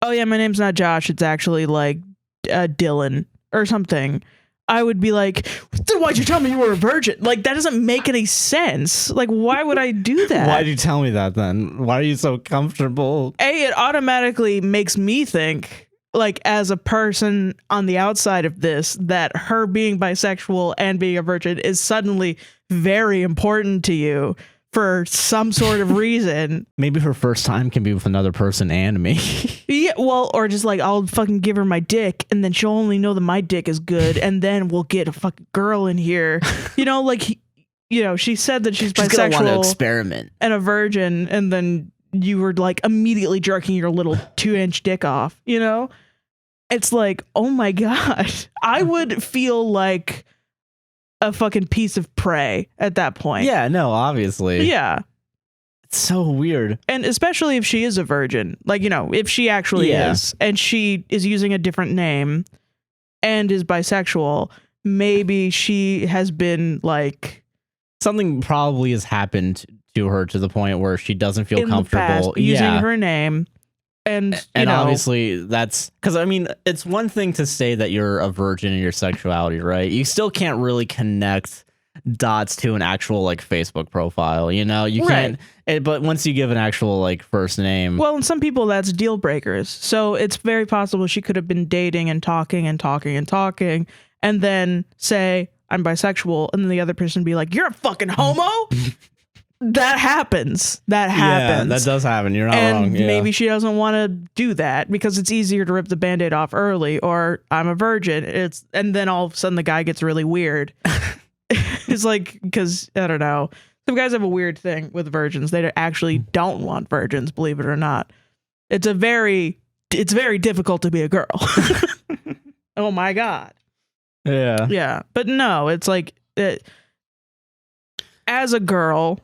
oh yeah, my name's not Josh, it's actually like Dylan or something, I would be like, then why'd you tell me you were a virgin? Like, that doesn't make any sense. Like, why would I do that? Why'd you tell me that then? Why are you so comfortable? It automatically makes me think, like, as a person on the outside of this, that her being bisexual and being a virgin is suddenly very important to you for some sort of reason. Maybe her first time can be with another person and me. Yeah, well, or just like, I'll fucking give her my dick and then she'll only know that my dick is good and then we'll get a fucking girl in here. Like, she said that she's bisexual. Gonna want to experiment. And a virgin, and then you were like immediately jerking your little 2-inch dick off, It's like, oh my God. I would feel like a fucking piece of prey at that point. Yeah, no, obviously. Yeah. It's so weird. And especially if she is a virgin, like, if she actually is, and she is using a different name and is bisexual, maybe she has been like... Something probably has happened to her to the point where she doesn't feel comfortable using her name And obviously that's because I mean it's one thing to say that you're a virgin in your sexuality, right? You still can't really connect dots to an actual like Facebook profile, you Right. can't. But once you give an actual like first name, well, and some people that's deal breakers. So it's very possible she could have been dating and talking and talking and talking, and then say I'm bisexual, and then the other person be like, "You're a fucking homo." That happens. That happens. Yeah, that does happen. You're not and wrong. Yeah. maybe she doesn't want to do that because it's easier to rip the Band-Aid off early, or I'm a virgin. And then all of a sudden the guy gets really weird. It's like, because I don't know, some guys have a weird thing with virgins. They actually don't want virgins, believe it or not. It's very difficult to be a girl. Oh my God. Yeah. Yeah. But no, it's like, as a girl,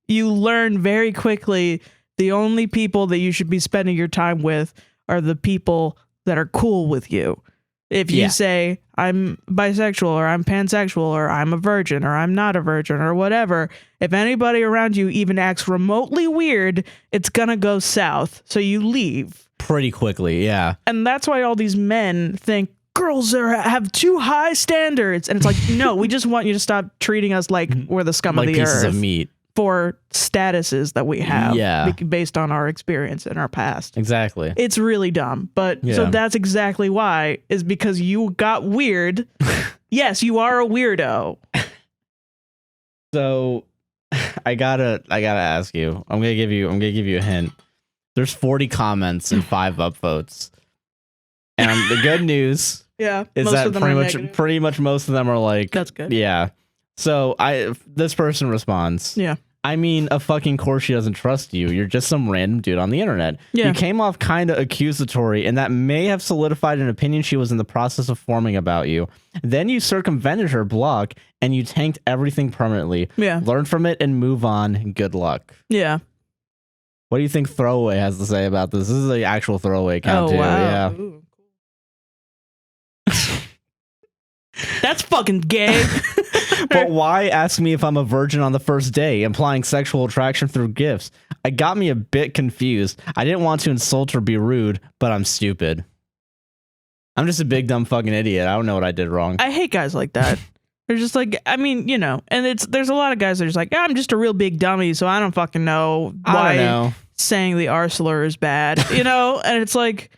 you learn very quickly the only people that you should be spending your time with are the people that are cool with you. If you say I'm bisexual or I'm pansexual or I'm a virgin or I'm not a virgin or whatever, if anybody around you even acts remotely weird, it's gonna go south. So you leave pretty quickly. Yeah. And that's why all these men think girls have too high standards. And it's like, no, we just want you to stop treating us like we're the scum like of the pieces earth of meat for statuses that we have Yeah. based on our experience in our past. Exactly. It's really dumb. But so that's exactly why, is because you got weird. Yes, you are a weirdo. So I gotta ask you. I'm gonna give you a hint. There's 40 comments and 5 upvotes. And the good news is that pretty much most of them are like, that's good. Yeah. So this person responds. Yeah. I mean, of fucking course she doesn't trust you. You're just some random dude on the internet. Yeah. You came off kind of accusatory, and that may have solidified an opinion she was in the process of forming about you. Then you circumvented her block, and you tanked everything permanently. Yeah. Learn from it and move on. Good luck. Yeah. What do you think Throwaway has to say about this? This is the actual Throwaway account, too. Wow. Yeah. Ooh, cool. That's fucking gay. But why ask me if I'm a virgin on the first day, implying sexual attraction through gifts? I got me a bit confused. I didn't want to insult or be rude, but I'm stupid. I'm just a big dumb fucking idiot. I don't know what I did wrong. I hate guys like that. They're just like, I mean, and there's a lot of guys that are just like, I'm just a real big dummy, so I don't fucking know why saying the R slur is bad, And it's like,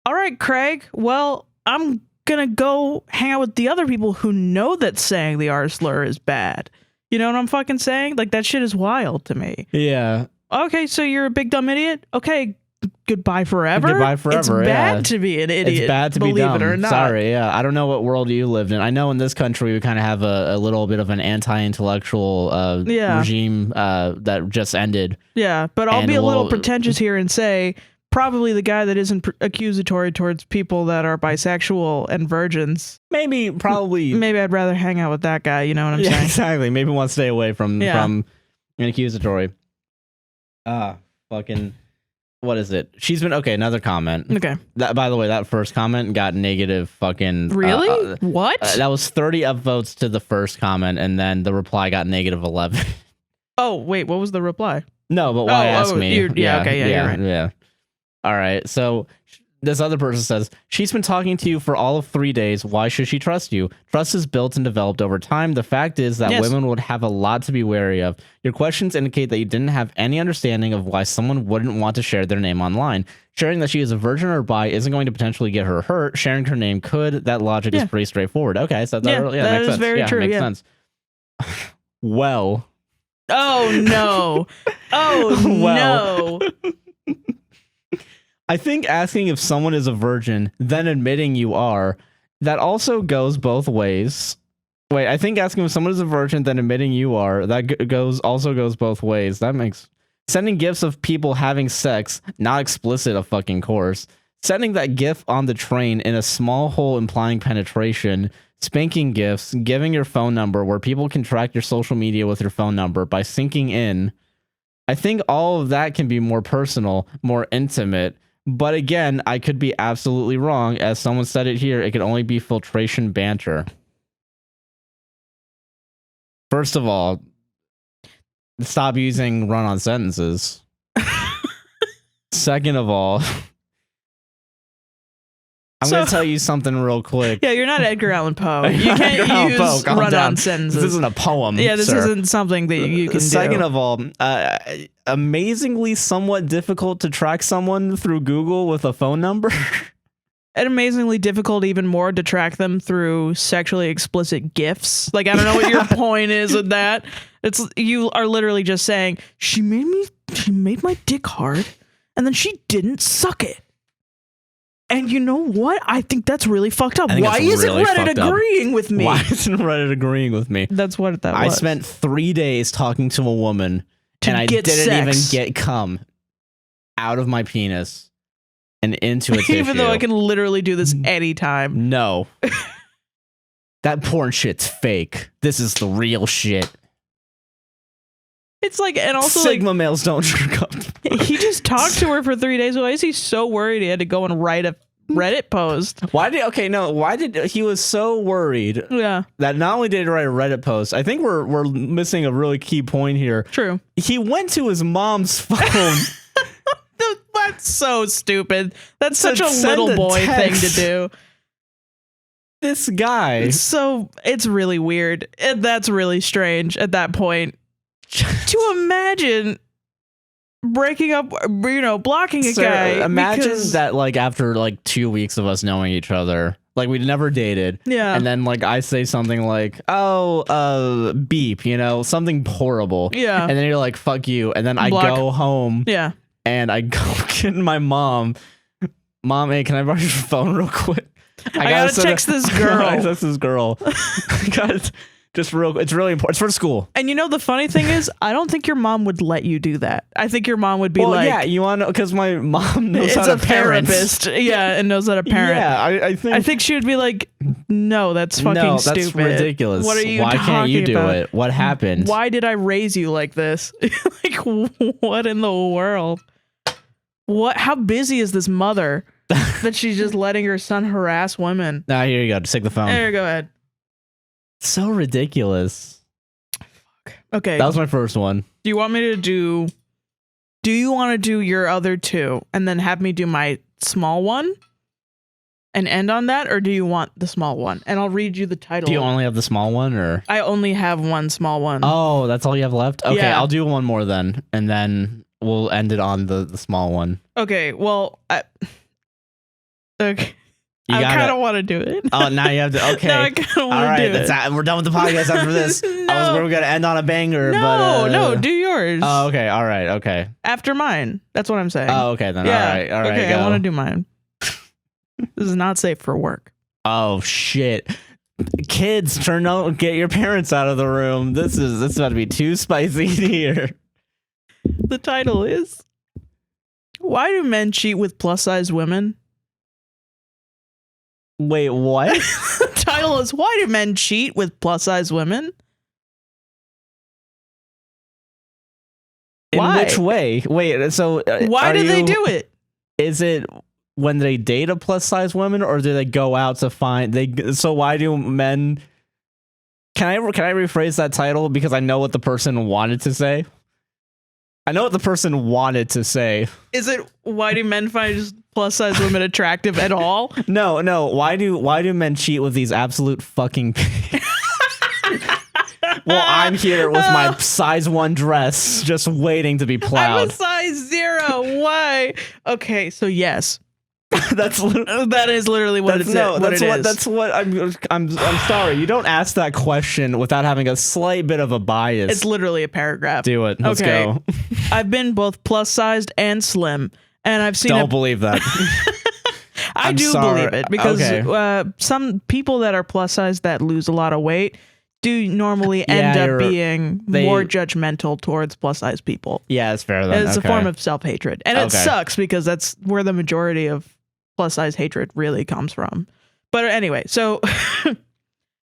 all right, Craig, well, I'm gonna go hang out with the other people who know that saying the R slur is bad. You know what I'm fucking saying? Like, that shit is wild to me. Yeah. Okay, so you're a big dumb idiot? Okay, goodbye forever. Goodbye forever. It's bad to be an idiot. It's bad to be dumb. Believe it or not. Sorry, yeah. I don't know what world you lived in. I know in this country we kind of have a little bit of an anti-intellectual regime that just ended. Yeah, but I'll be a little pretentious here and say probably the guy that isn't accusatory towards people that are bisexual and virgins. Maybe I'd rather hang out with that guy. You know what I'm saying? Exactly. Maybe want to stay away from an accusatory. Fucking. What is it? She's been okay. Another comment. Okay. By the way, that first comment got negative. Fucking. Really? What? That was 30 upvotes to the first comment, and then the reply got negative 11. Oh wait, what was the reply? No, but why ask me? Okay, you're right. Yeah. All right. So this other person says, she's been talking to you for all of 3 days. Why should she trust you? Trust is built and developed over time. The fact is that women would have a lot to be wary of. Your questions indicate that you didn't have any understanding of why someone wouldn't want to share their name online. Sharing that she is a virgin or bi isn't going to potentially get her hurt. Sharing her name could. That logic is pretty straightforward. Okay. So that makes sense. Very true. Makes sense. Well. Oh, no. Oh, well. No. I think asking if someone is a virgin, then admitting you are, that also goes both ways. Wait, I think asking if someone is a virgin, then admitting you are, that also goes both ways. That makes... Sending gifts of people having sex, not explicit, of fucking course. Sending that gif on the train in a small hole implying penetration. Spanking gifts, giving your phone number where people can track your social media with your phone number by syncing in. I think all of that can be more personal, more intimate. But again, I could be absolutely wrong. As someone said it here, it could only be filtration banter. First of all, stop using run-on sentences. Second of all, I'm going to tell you something real quick. Yeah, you're not Edgar Allan Poe. You can't use run-on sentences. This isn't a poem. Yeah, this sir. isn't something that you can do. Second of all, amazingly somewhat difficult to track someone through Google with a phone number. And amazingly difficult even more to track them through sexually explicit GIFs. Like, I don't know what your point is with that. You are literally just saying, she made my dick hard, and then she didn't suck it. And you know what? I think that's really fucked up. Why isn't Reddit agreeing with me? Why isn't Reddit agreeing with me? That's what that was. I spent 3 days talking to a woman, and I didn't even get cum out of my penis and into a tissue. Even though I can literally do this anytime. No. That porn shit's fake. This is the real shit. It's like, and also Sigma males don't jerk up. He just talked to her for 3 days. Why is he so worried he had to go and write a Reddit post? Why did he was so worried? Yeah. That not only did he write a Reddit post, I think we're missing a really key point here. True. He went to his mom's phone. That's so stupid. That's such a little boy thing to do. This guy. It's really weird. And that's really strange at that point. To imagine breaking up, blocking a guy. Imagine that, like, after like 2 weeks of us knowing each other, like we'd never dated. Yeah. And then like I say something like, oh, beep, something horrible. Yeah. And then you're like, fuck you. And then I go home. Yeah. And I go get my mom. Mom, hey, can I borrow your phone real quick? I gotta text this girl. Text this girl. It's really important. It's for school. And the funny thing is, I don't think your mom would let you do that. I think your mom would be yeah, you want to, because my mom knows how to parent. Yeah, and knows how to parent. Yeah, I think she would be like, no, that's fucking stupid. That's ridiculous. What are you Why can't you do about? it? What happened? Why did I raise you like this? Like, what in the world? How busy is this mother that she's just letting her son harass women? Here you go. Just take the phone. There, go ahead. So ridiculous. Fuck. Okay. That was my first one. Do you want to do your other two and then have me do my small one and end on that? Or do you want the small one? And I'll read you the title. Do you only have the small one, or? I only have one small one. Oh, that's all you have left? Okay, yeah. I'll do one more then. And then we'll end it on the small one. Okay, well, okay. I kind of want to do it. Oh, now you have to. Okay. No, I kind of want to do it. We're done with the podcast after this. No. We were going to end on a banger. No, do yours. Oh, okay. All right. Okay. After mine. That's what I'm saying. Oh, okay then. Yeah. All right. Okay, go. I want to do mine. This is not safe for work. Oh, shit. Kids, get your parents out of the room. This is about to be too spicy here. The title is, Why Do Men Cheat with Plus-Sized Women? Wait, what? The title is, Why Do Men Cheat with Plus-Sized Women? In which way? Wait, so... why do they do it? Is it when they date a plus-size woman, or do they go out to find... So why do men... Can I rephrase that title? Because I know what the person wanted to say. I know what the person wanted to say. Is it, why do men find plus-size women attractive at all? No. Why do men cheat with these absolute fucking... Well, I'm here with my size 1 dress, just waiting to be plowed. I'm a size 0. Why? Okay, so yes. That is literally what it is. That's what I'm sorry. You don't ask that question without having a slight bit of a bias. It's literally a paragraph. Do it. Let's go. I've been both plus sized and slim, and I've seen. Don't believe that. I do believe it because some people that are plus sized that lose a lot of weight do normally end up being more judgmental towards plus size people. Yeah, it's fair. Then. It's a form of self hatred, and it sucks because that's where the majority of plus size hatred really comes from. But anyway, so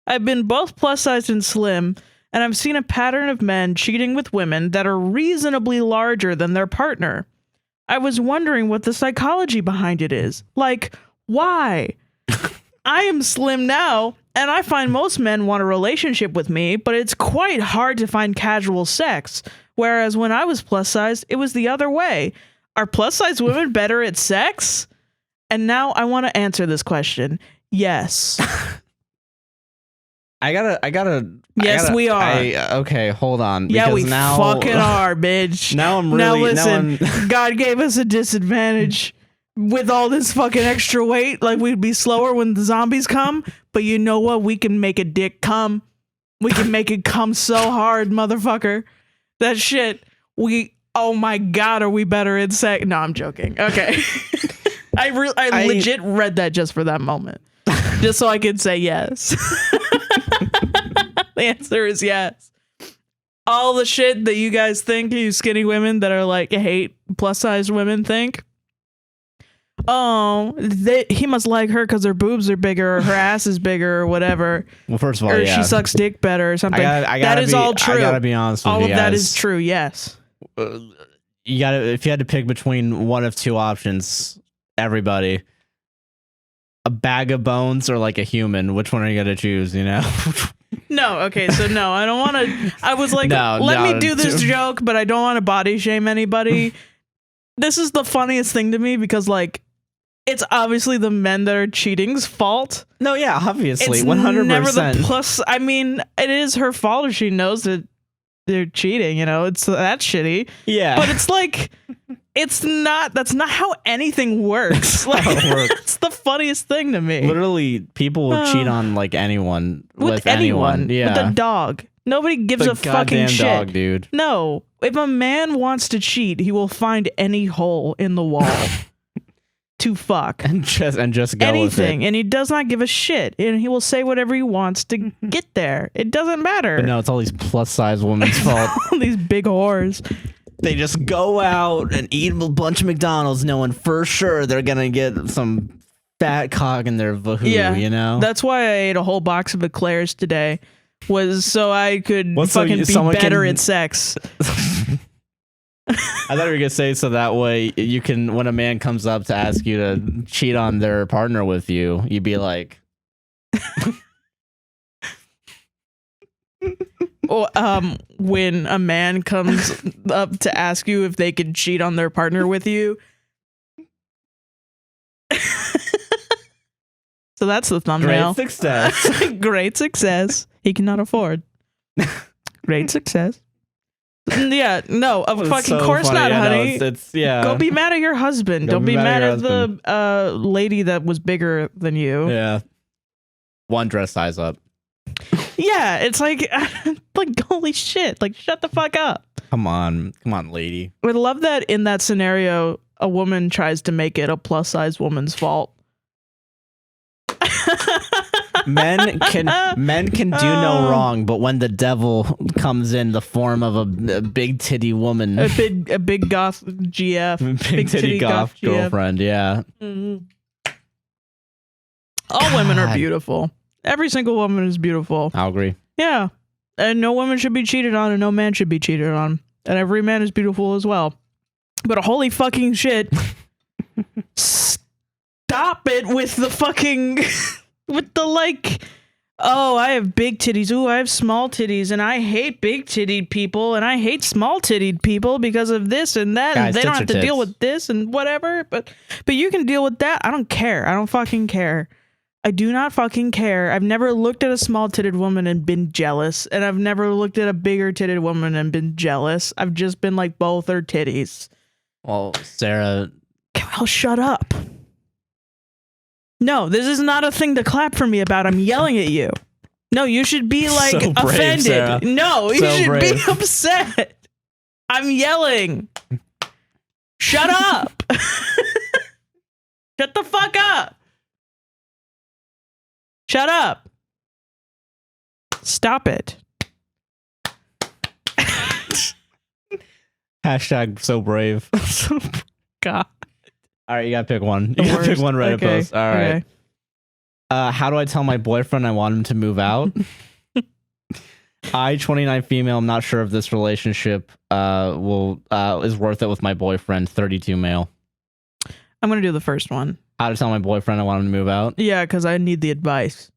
I've been both plus sized and slim, and I've seen a pattern of men cheating with women that are reasonably larger than their partner. I was wondering what the psychology behind it is. Like, why? I am slim now, and I find most men want a relationship with me, but it's quite hard to find casual sex. Whereas when I was plus sized, it was the other way. Are plus size women better at sex? And now I want to answer this question. Yes. I gotta. Yes, we are. Okay, hold on. Yeah, we now, fucking are, bitch. Now I'm Now really. listen, Now I'm, God gave us a disadvantage with all this fucking extra weight. Like, we'd be slower when the zombies come. But you know what? We can make a dick come. We can make it come so hard, motherfucker. That shit. Oh my God, are we better at sex? No, I'm joking. Okay. I legit read that just for that moment. Just so I could say yes. The answer is yes. All the shit that you guys think, you skinny women that are like hate plus size women think, oh, he must like her because her boobs are bigger or her ass is bigger or whatever. Well, first of all, or she sucks dick better or something. That is all true. I gotta be honest with you. All of that is true. Yes. You gotta. If you had to pick between one of two options, everybody, a bag of bones or like a human, which one are you gonna choose? You know. No, okay, so no, I don't want to. I was like, let me do this joke, but I don't want to body shame anybody. This is the funniest thing to me because, like, it's obviously the men that are cheating's fault. No, yeah, obviously, 100%. Never the plus. I mean, it is her fault if she knows that they're cheating. You know, that's shitty. Yeah, but it's like, it's not. That's not how anything works. Like, it's the funniest thing to me. Literally, people will cheat on like anyone with anyone. Yeah, with a dog. Nobody gives a fucking shit. Dog, dude. No, if a man wants to cheat, he will find any hole in the wall to fuck and just go anything, with it. And he does not give a shit, and he will say whatever he wants to get there. It doesn't matter. But no, it's all these plus size women's fault. These big whores. They just go out and eat a bunch of McDonald's knowing for sure they're gonna get some fat cock in their vahoo, you know? That's why I ate a whole box of eclairs today, was so I could fucking be better at sex. I thought you were gonna say so that way you can, when a man comes up to ask you to cheat on their partner with you, you'd be like... When a man comes up to ask you if they could cheat on their partner with you. So that's the thumbnail. Great success. Great success. He cannot afford. Great success. Yeah, no, of fucking course not, honey. It's Go be mad at your husband. Don't be mad at the lady that was bigger than you. Yeah. One dress size up. Yeah, it's like holy shit, like shut the fuck up. Come on, lady. I would love that in that scenario, a woman tries to make it a plus size woman's fault. Men can do no wrong, but when the devil comes in the form of a big titty woman, a big goth GF, big titty goth girlfriend, yeah. Mm-hmm. All women are beautiful. Every single woman is beautiful. I'll agree. Yeah. And no woman should be cheated on, and no man should be cheated on. And every man is beautiful as well. But holy fucking shit. Stop it with the fucking... with the like... Oh, I have big titties. Ooh, I have small titties. And I hate big tittied people. And I hate small tittied people because of this and that. Guys, and they don't have to deal with this and whatever. But you can deal with that. I don't care. I don't fucking care. I do not fucking care. I've never looked at a small-titted woman and been jealous, and I've never looked at a bigger-titted woman and been jealous. I've just been like, both are titties. Well, Sarah... Well, shut up. No, this is not a thing to clap for me about. I'm yelling at you. No, you should be like so brave, offended. Sarah. No, you should be upset. I'm yelling. Shut up. Shut the fuck up. Shut up. Stop it. Hashtag so brave. God. All right, you gotta pick one. You gotta pick one Reddit post. All right. Okay. How do I tell my boyfriend I want him to move out? I, 29 female, I'm not sure if this relationship is worth it with my boyfriend, 32 male. I'm gonna do the first one. How to tell my boyfriend I want him to move out? Yeah, because I need the advice.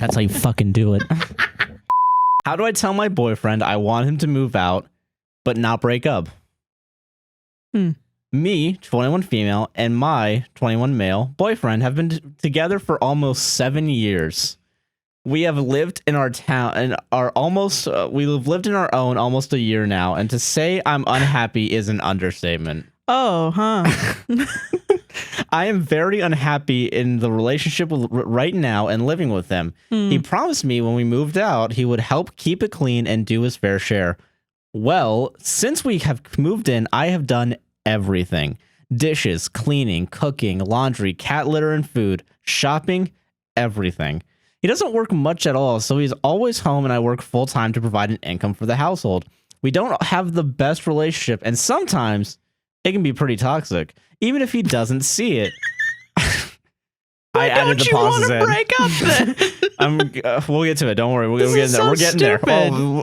That's how you fucking do it. How do I tell my boyfriend I want him to move out, but not break up? Me, 21 female, and my 21 male boyfriend have been together for almost 7 years. We have lived in our town and we've lived in our own almost a year now, and to say I'm unhappy is an understatement. Oh, huh. I am very unhappy in the relationship right now and living with him. He promised me when we moved out, he would help keep it clean and do his fair share. Well, since we have moved in, I have done everything. Dishes, cleaning, cooking, laundry, cat litter and food, shopping, everything. He doesn't work much at all, so he's always home and I work full time to provide an income for the household. We don't have the best relationship, and sometimes it can be pretty toxic, even if he doesn't see it. Why don't you want to break up then? We'll get to it. Don't worry. We're getting there. We're getting there.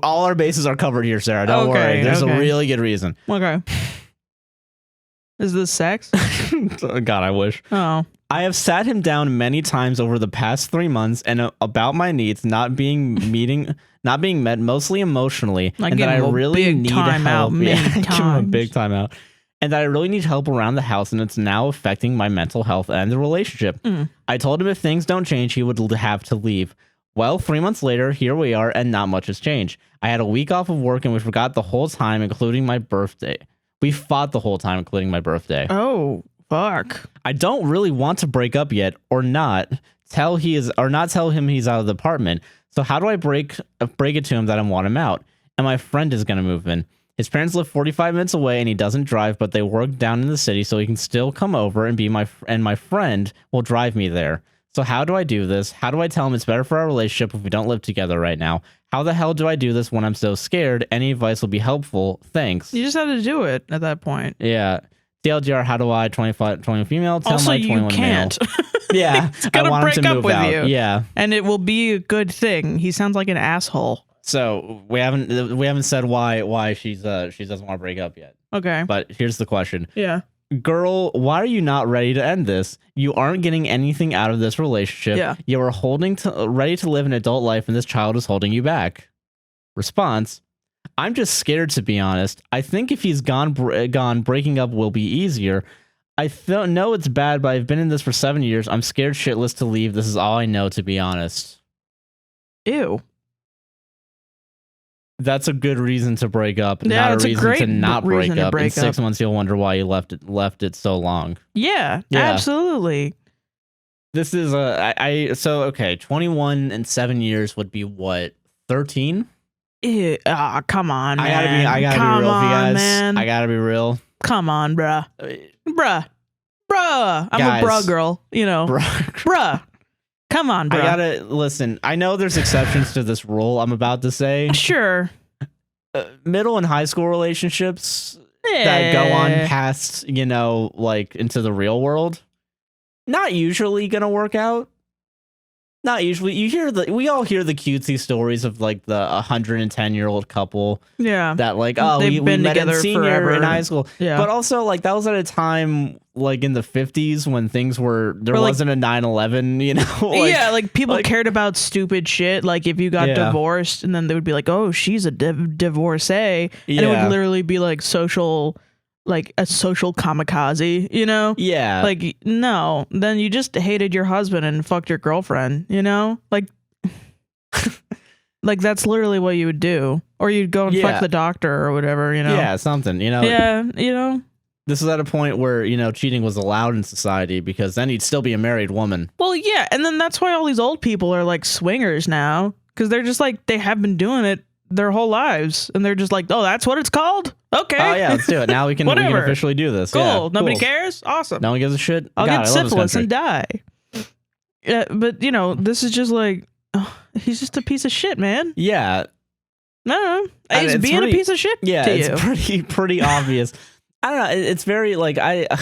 All our bases are covered here, Sarah. Don't worry. There's a really good reason. Okay. Is this sex? God, I wish. Oh. I have sat him down many times over the past 3 months and about my needs not being met, mostly emotionally, Like and that I really need help. Give him a big time out. And that I really need help around the house, and it's now affecting my mental health and the relationship. I told him if things don't change, he would have to leave. Well, 3 months later, here we are, and not much has changed. I had a week off of work, and we forgot the whole time, including my birthday. We fought the whole time, including my birthday. Oh, fuck. I don't really want to break up yet, or not tell him he's out of the apartment. So how do I break it to him that I want him out? And my friend is going to move in. His parents live 45 minutes away, and he doesn't drive, but they work down in the city, so he can still come over and my friend will drive me there. So how do I do this? How do I tell him it's better for our relationship if we don't live together right now? How the hell do I do this when I'm so scared? Any advice will be helpful. Thanks. You just have to do it at that point. Yeah. DLGR, how do I, 20 female, tell also, my 21 you can't. male. Yeah. It's gonna break up with you. Yeah. And it will be a good thing. He sounds like an asshole. So we haven't said why she doesn't want to break up yet. Okay. But here's the question. Yeah. Girl, why are you not ready to end this? You aren't getting anything out of this relationship. Yeah. You are ready to live an adult life, and this child is holding you back. Response: I'm just scared, to be honest. I think if he's gone, breaking up will be easier. I know it's bad, but I've been in this for 7 years. I'm scared shitless to leave. This is all I know, to be honest. Ew. That's a good reason to break up, Yeah, not a reason to not break up. In 6 up. months, you'll wonder why you left it so long. Yeah, absolutely. This is okay. 21 and 7 years would be what, 13? Come on, man. I gotta be real with you guys. Man. I gotta be real. Come on, bruh. Bruh. I'm guys, a bruh girl, you know. Bruh. Come on, bro. I gotta listen. I know there's exceptions to this rule I'm about to say. Sure. Middle and high school relationships that go on past, like into the real world, not usually gonna work out. Not usually. We all hear the cutesy stories of like the 110-year-old couple. Yeah. That like, oh, we met in senior in high school. Yeah. But also like that was at a time like in the 50s when things there wasn't a 9/11, like, yeah, like people cared about stupid shit. Like if you got divorced, and then they would be like, oh, she's a divorcee. And it would literally be like a social kamikaze, Yeah. Like, no, then you just hated your husband and fucked your girlfriend, like like that's literally what you would do. Or you'd go and fuck the doctor or whatever, Yeah, something, Yeah, This is at a point where, cheating was allowed in society, because then you'd still be a married woman. Well, yeah, and then that's why all these old people are like swingers now, because they're just like, they have been doing it their whole lives, and they're just like, oh, that's what it's called? Okay. Oh yeah, let's do it. Now we can officially do this. Cool. Yeah, Nobody cares? Awesome. No one gives a shit. I'll get syphilis and die. Yeah, but this is just like, he's just a piece of shit, man. Yeah. No, he's being a piece of shit. Yeah, to it's you. pretty obvious. I don't know. It's very like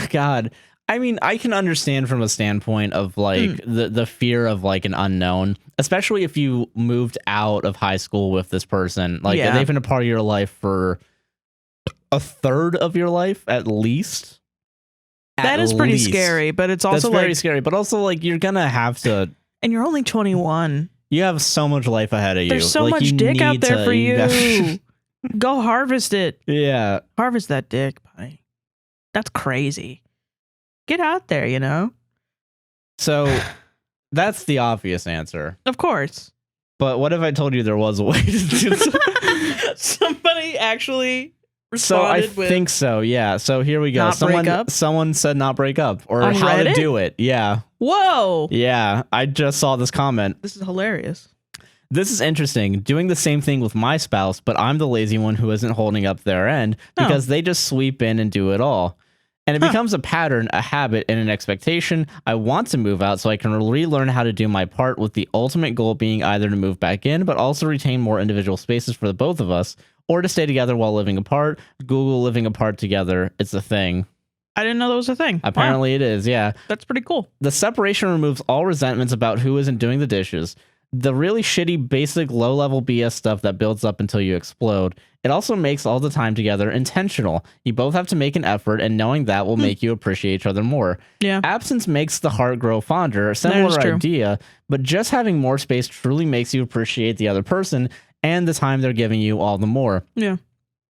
God. I mean, I can understand from a standpoint of like the fear of like an unknown, especially if you moved out of high school with this person. Like they've been a part of your life for a third of your life at least. That is pretty scary, but it's also very scary. But also like you're gonna have to. And you're only 21. You have so much life ahead of you. There's so Like, much you dick out need there to- for you. got- Go harvest it. Yeah. Harvest that dick, buddy. That's crazy. Get out there, you know? So that's the obvious answer. Of course. But what if I told you there was a way to do that? Somebody actually So I responded with think so, yeah. So here we go. Not break up? Someone said not break up or On how to Reddit? do it. Yeah. Whoa. Yeah. I just saw this comment. This is hilarious. This is interesting. Doing the same thing with my spouse, but I'm the lazy one who isn't holding up their end because they just sweep in and do it all. And it becomes a pattern, a habit, and an expectation. I want to move out so I can relearn how to do my part, with the ultimate goal being either to move back in, but also retain more individual spaces for the both of us, or to stay together while living apart. Google living apart together. It's a thing. I didn't know that was a thing. Apparently it is, yeah. That's pretty cool. The separation removes all resentments about who isn't doing the dishes. The really shitty, basic, low-level BS stuff that builds up until you explode. It also makes all the time together intentional. You both have to make an effort, and knowing that will make you appreciate each other more. Yeah. Absence makes the heart grow fonder, a That is similar true. idea, but just having more space truly makes you appreciate the other person and the time they're giving you all the more. Yeah.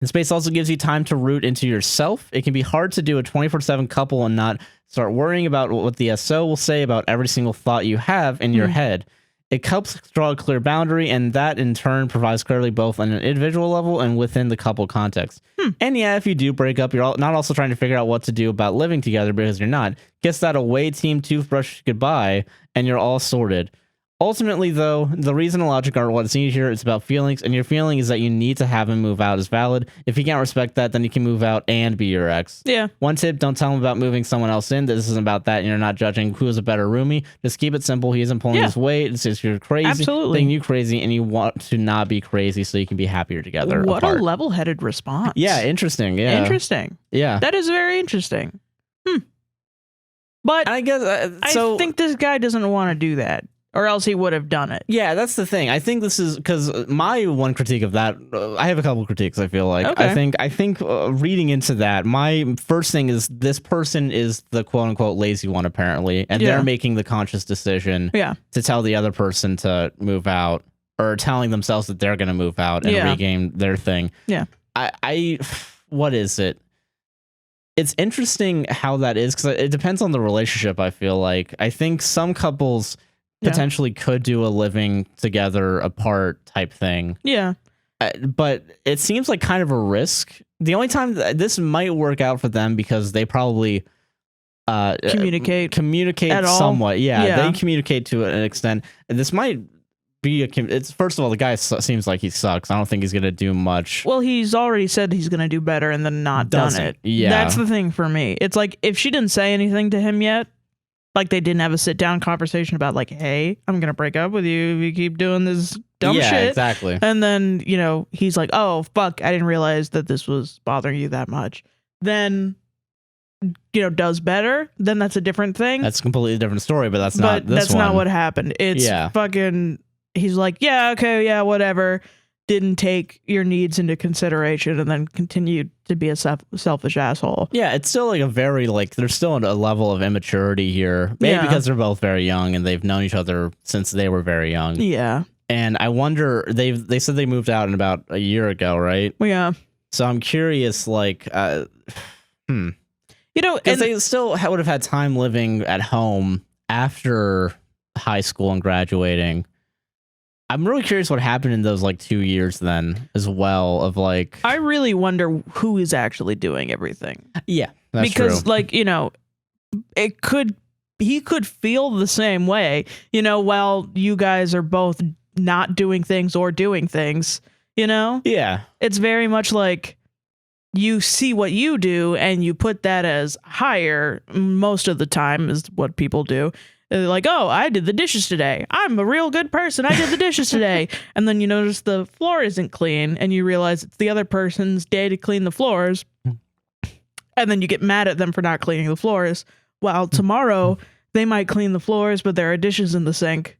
And space also gives you time to root into yourself. It can be hard to do a 24/7 couple and not start worrying about what the SO will say about every single thought you have in your head. It helps draw a clear boundary, and that in turn provides clarity both on an individual level and within the couple context. And yeah, if you do break up, you're not also trying to figure out what to do about living together, because you're not. Guess that away team toothbrush goodbye, and you're all sorted. Ultimately, though, the reason and logic aren't what's needed here. It's about feelings, and your feeling is that you need to have him move out is valid. If he can't respect that, then he can move out and be your ex. Yeah. One tip, don't tell him about moving someone else in. This isn't about that, and you're not judging who's a better roomie. Just keep it simple. He isn't pulling his weight. It's just you're crazy. Absolutely. Thinking you crazy, and you want to not be crazy so you can be happier together. What apart. a level-headed response. Yeah, interesting. Yeah. Interesting. Yeah. That is very interesting. But I guess, I think this guy doesn't want to do that, or else he would have done it. yeah, that's the thing. I think this is because my one critique of that, I have a couple critiques, I feel like. Okay. I think reading into that, my first thing is this person is the quote unquote lazy one, apparently, and they're making the conscious decision to tell the other person to move out, or telling themselves that they're going to move out and regain their thing. Yeah. I what is it? It's interesting how that is, because it depends on the relationship, I feel like. I think some couples potentially could do a living together apart type thing. Yeah. But it seems like kind of a risk. The only time this might work out for them, because they probably Communicate at all? somewhat. Yeah, Yeah. they communicate to an extent. This might be it's first of all, the guy seems like he sucks. I don't think he's gonna do much. Well, he's already said he's going to do better and then not done Doesn't. it. Yeah. That's the thing for me. It's like, if she didn't say anything to him yet, like they didn't have a sit down conversation about like, hey, I'm going to break up with you if you keep doing this dumb yeah, shit. exactly. And then, you know, he's like, oh, fuck, I didn't realize that this was bothering you that much. Then, you know, does better, then that's a different thing. That's a completely different story, but that's not this that's one. not what happened. It's fucking, he's like, yeah, okay, yeah, whatever. Didn't take your needs into consideration and then continued to be a selfish asshole. Yeah, it's still like a very, like, there's still a level of immaturity here. Maybe because they're both very young and they've known each other since they were very young. Yeah. And I wonder, they said they moved out in about a year ago, right? Yeah. So I'm curious, like, You know, because they still would have had time living at home after high school and graduating. I'm really curious what happened in those like 2 years then as well, of like, I really wonder who is actually doing everything. Yeah, that's because true. like, you know, he could feel the same way, you know, while you guys are both not doing things or doing things, you know? Yeah. It's very much like you see what you do and you put that as higher most of the time, is what people do. They're like, oh, I did the dishes today. I'm a real good person. I did the dishes today. And then you notice the floor isn't clean and you realize it's the other person's day to clean the floors. And then you get mad at them for not cleaning the floors. While tomorrow they might clean the floors, but there are dishes in the sink.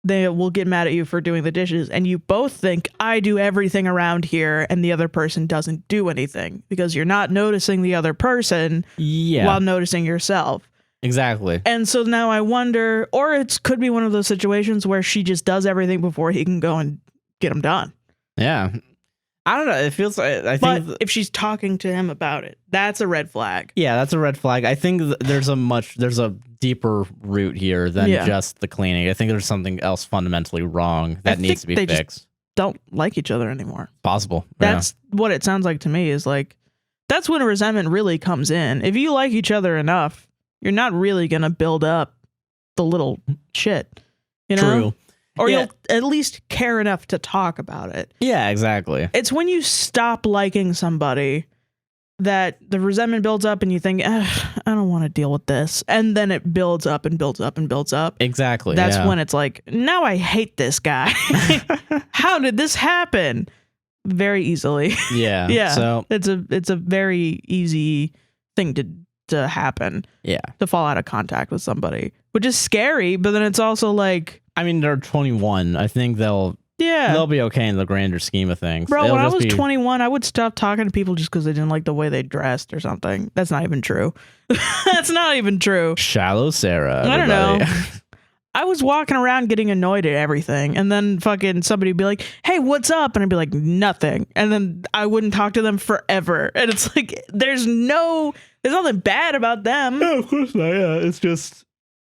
They will get mad at you for doing the dishes. And you both think, I do everything around here, and the other person doesn't do anything, because you're not noticing the other person while noticing yourself. Exactly. And so now I wonder, or it could be one of those situations where she just does everything before he can go and get him done. Yeah. I don't know. It feels like, I think. But if she's talking to him about it, that's a red flag. Yeah, that's a red flag. I think there's a deeper root here than just the cleaning. I think there's something else fundamentally wrong that needs to be fixed. Just don't like each other anymore. Possible. That's what it sounds like to me, is like, that's when resentment really comes in. If you like each other enough, you're not really going to build up the little shit, you know? True. Or you'll at least care enough to talk about it. Yeah, exactly. It's when you stop liking somebody that the resentment builds up and you think, I don't want to deal with this. And then it builds up and builds up and builds up. Exactly. That's when it's like, now I hate this guy. How did this happen? Very easily. Yeah. Yeah. So it's a very easy thing to happen. Yeah. To fall out of contact with somebody, which is scary, but then it's also like, I mean, they're 21. I think they'll be okay in the grander scheme of things. Bro, when I was 21, I would stop talking to people just because they didn't like the way they dressed or something. That's not even true. That's not even true. Shallow Sarah. I don't know. I was walking around getting annoyed at everything, and then fucking somebody would be like, hey, what's up? And I'd be like, nothing. And then I wouldn't talk to them forever. And it's like, there's nothing bad about them. No, of course not. Yeah, it's just...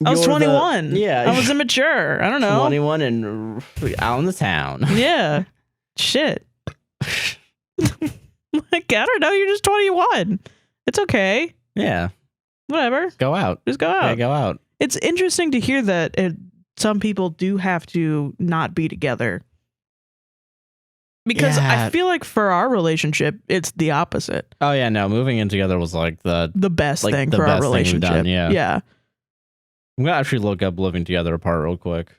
I was 21. I was immature. I don't know. 21 and out in the town. Yeah. Shit. Like, I don't know. You're just 21. It's okay. Yeah. Whatever. Go out. Just go out. Yeah, go out. It's interesting to hear that some people do have to not be together. Because I feel like for our relationship, it's the opposite. Oh, yeah. No, moving in together was like the best thing for our relationship. Done, yeah. Yeah. I'm going to actually look up living together apart real quick.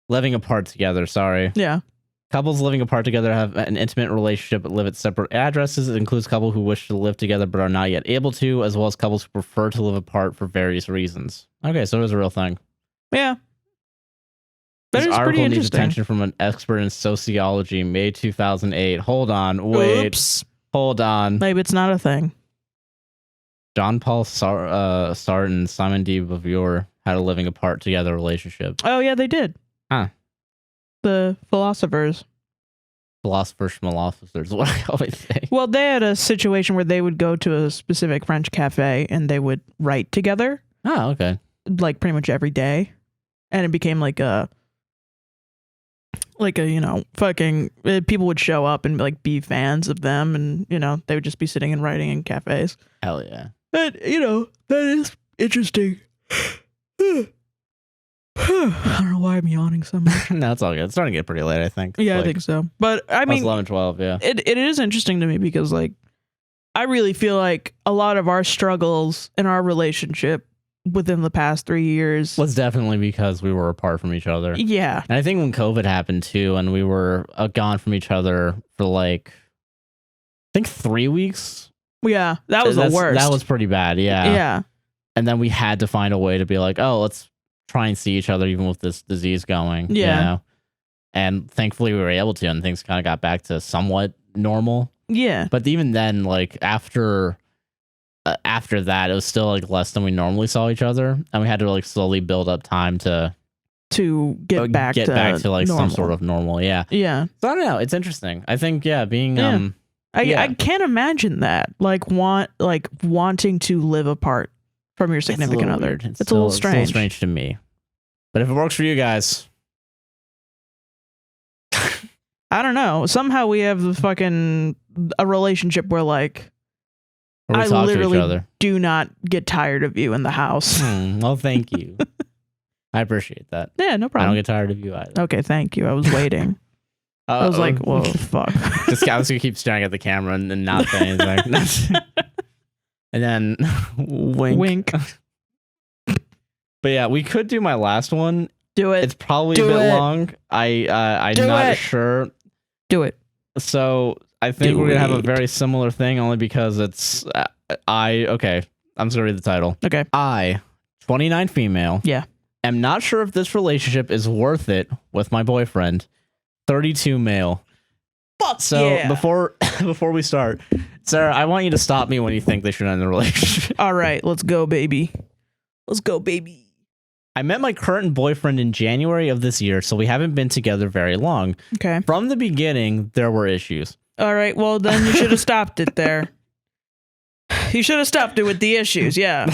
Living apart together, sorry. Yeah. Couples living apart together have an intimate relationship but live at separate addresses. It includes couples who wish to live together but are not yet able to, as well as couples who prefer to live apart for various reasons. Okay, so it is a real thing. Yeah. That this is article pretty needs interesting. attention from an expert in sociology, May 2008. Hold on, wait. Oops. Hold on. Maybe it's not a thing. John Paul Sartre and Simon D. Beauvoir had a living apart together relationship. Oh, yeah, they did. Huh. The philosophers. Philosophers, what I always say. Well, they had a situation where they would go to a specific French cafe and they would write together. Oh, okay. Like pretty much every day. And it became like a, fucking, people would show up and like be fans of them. And, they would just be sitting and writing in cafes. Hell yeah. And, that is interesting. I don't know why I'm yawning so much. No, it's all good. It's starting to get pretty late, I think. Yeah, I think so. But I mean, 11, 12, yeah. It is interesting to me because like, I really feel like a lot of our struggles in our relationship within the past 3 years was definitely because we were apart from each other. Yeah. And I think when COVID happened too, and we were gone from each other for like, I think 3 weeks. Yeah, that was the worst. That was pretty bad, yeah. Yeah. And then we had to find a way to be like, oh, let's try and see each other even with this disease going. Yeah. And thankfully we were able to, and things kind of got back to somewhat normal. Yeah. But even then, like after that, it was still like less than we normally saw each other, and we had to like slowly build up time to get back to like normal. some sort of normal. Yeah. Yeah. So I don't know. It's interesting. I think being I can't imagine that wanting to live apart from your significant other. It's a little strange. It's a little strange to me. But if it works for you guys, I don't know. Somehow we have a relationship where like I literally do not get tired of you in the house. Well, thank you. I appreciate that. Yeah, no problem. I don't get tired of you either. Okay, thank you. I was waiting. I was like, whoa, fuck. This guy was going to keep staring at the camera and not saying anything. And then wink. But yeah, we could do my last one. Do it. It's probably a bit long. I'm not sure. Do it. So I think we're going to have a very similar thing only because it's okay. I'm just going to read the title. Okay. I, 29 female. Yeah. Am not sure if this relationship is worth it with my boyfriend. 32 male. Fuck So yeah. before we start, Sarah, I want you to stop me when you think they should end the relationship. All right, let's go, baby. Let's go, baby. I met my current boyfriend in January of this year, so we haven't been together very long. Okay. From the beginning, there were issues. All right, well, then you should have stopped it there. You should have stopped it with the issues, yeah.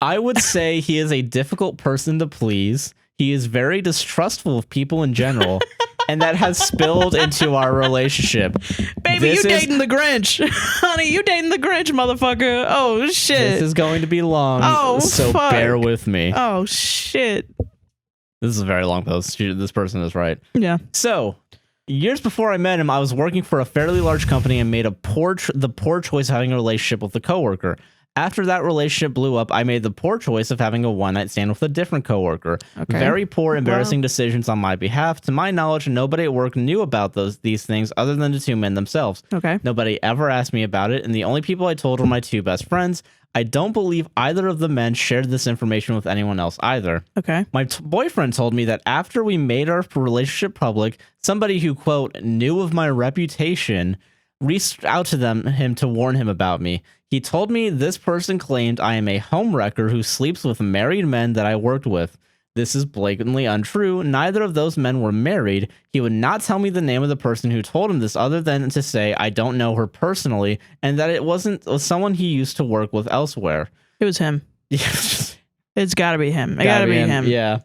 I would say he is a difficult person to please. He is very distrustful of people in general, and that has spilled into our relationship. Baby, you dating the Grinch. Honey, you dating the Grinch, motherfucker. Oh, shit. This is going to be long, so fuck. bear with me. Oh, shit. This is a very long post. This person is right. Yeah. So, years before I met him, I was working for a fairly large company and made the poor choice of having a relationship with a coworker. After that relationship blew up, I made the poor choice of having a one-night stand with a different coworker. Okay. Very poor, embarrassing decisions on my behalf. To my knowledge, nobody at work knew about these things other than the two men themselves. Okay. Nobody ever asked me about it, and the only people I told were my two best friends. I don't believe either of the men shared this information with anyone else either. Okay. My boyfriend told me that after we made our relationship public, somebody who, quote, knew of my reputation reached out to him to warn him about me. He told me this person claimed I am a homewrecker who sleeps with married men that I worked with. This is blatantly untrue. Neither of those men were married. He would not tell me the name of the person who told him this other than to say I don't know her personally and that it wasn't someone he used to work with elsewhere. It was him. It's gotta be him. It gotta be him. Yeah.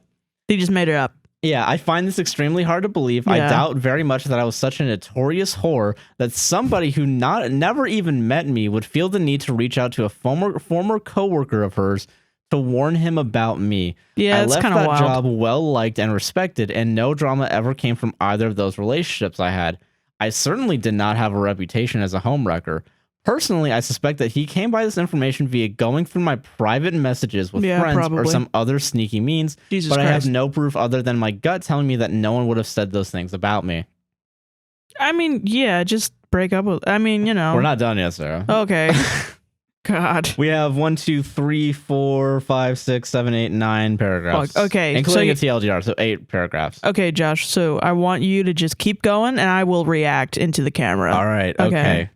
He just made it up. Yeah, I find this extremely hard to believe. Yeah. I doubt very much that I was such a notorious whore that somebody who never even met me would feel the need to reach out to a former coworker of hers to warn him about me. Yeah, I it's left kind of that wild. job well liked and respected, and no drama ever came from either of those relationships I had. I certainly did not have a reputation as a homewrecker. Personally, I suspect that he came by this information via going through my private messages with friends probably. or some other sneaky means, Jesus but I Christ. have no proof other than my gut telling me that no one would have said those things about me. I mean, yeah, just break up with. I mean, you know. We're not done yet, Sarah. Okay. God. We have 1, 2, 3, 4, 5, 6, 7, 8, 9 paragraphs. Fuck, okay, Including so a TLDR, so 8 paragraphs. Okay, Josh. So I want you to just keep going, and I will react into the camera. All right, okay.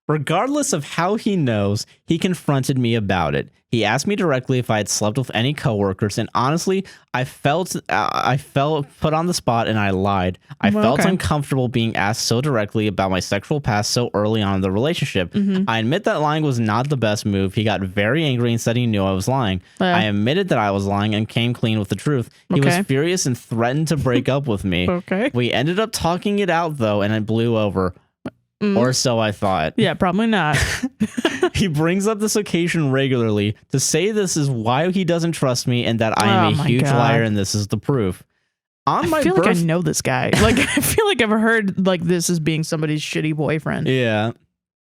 Regardless of how he knows, he confronted me about it. He asked me directly if I had slept with any coworkers, and honestly, I felt put on the spot, and I lied. I felt uncomfortable being asked so directly about my sexual past so early on in the relationship. Mm-hmm. I admit that lying was not the best move. He got very angry and said he knew I was lying. I admitted that I was lying and came clean with the truth. He was furious and threatened to break up with me. Okay. We ended up talking it out, though, and it blew over. Or so I thought. Yeah, probably not. He brings up this occasion regularly to say this is why he doesn't trust me and that I am a huge liar and this is the proof. I feel like I know this guy. Like, I feel like I've heard like this as being somebody's shitty boyfriend. Yeah.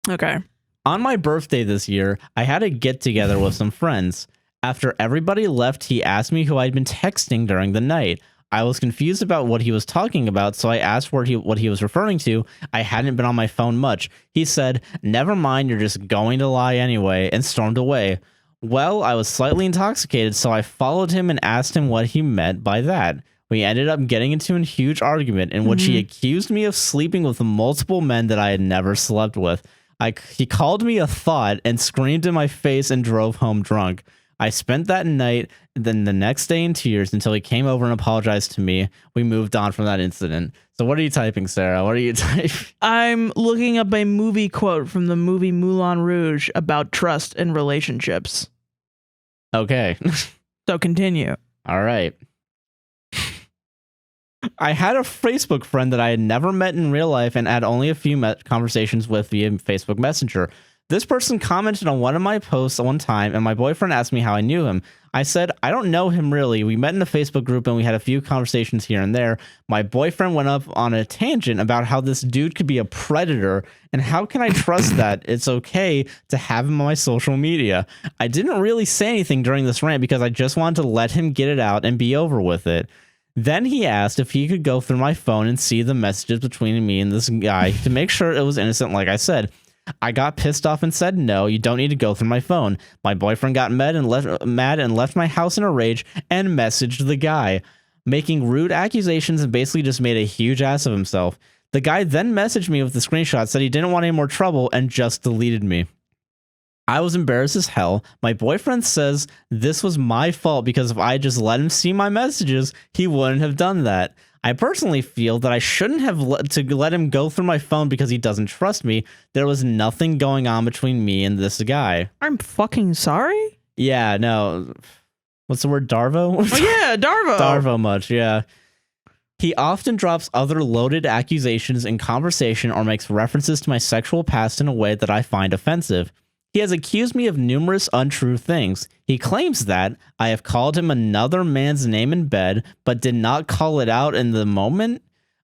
Okay. On my birthday this year, I had a get together with some friends. After everybody left, he asked me who I'd been texting during the night. I was confused about what he was talking about, so I asked what he was referring to. I hadn't been on my phone much. He said, "Never mind, you're just going to lie anyway," and stormed away. Well, I was slightly intoxicated, so I followed him and asked him what he meant by that. We ended up getting into a huge argument in which he accused me of sleeping with multiple men that I had never slept with. He called me a thought and screamed in my face and drove home drunk. I spent that night, then the next day in tears until he came over and apologized to me. We moved on from that incident. So what are you typing, Sarah? What are you typing? I'm looking up a movie quote from the movie Moulin Rouge about trust and relationships. Okay. So continue. All right. I had a Facebook friend that I had never met in real life and had only a few conversations with via Facebook Messenger. This person commented on one of my posts one time, and my boyfriend asked me how I knew him. I said, I don't know him really. We met in the Facebook group, and we had a few conversations here and there. My boyfriend went up on a tangent about how this dude could be a predator, and how can I trust that it's okay to have him on my social media? I didn't really say anything during this rant because I just wanted to let him get it out and be over with it. Then he asked if he could go through my phone and see the messages between me and this guy to make sure it was innocent, like I said. I got pissed off and said, no, you don't need to go through my phone. My boyfriend got mad and left my house in a rage and messaged the guy. making rude accusations and basically just made a huge ass of himself. The guy then messaged me with the screenshot, said he didn't want any more trouble, and just deleted me. I was embarrassed as hell. My boyfriend says this was my fault because if I just let him see my messages, he wouldn't have done that. I personally feel that I shouldn't have let him go through my phone because he doesn't trust me. There was nothing going on between me and this guy. I'm fucking sorry? Yeah, no. What's the word? Darvo? Oh, yeah, Darvo. Darvo much, yeah. He often drops other loaded accusations in conversation or makes references to my sexual past in a way that I find offensive. He has accused me of numerous untrue things. He claims that I have called him another man's name in bed, but did not call it out in the moment.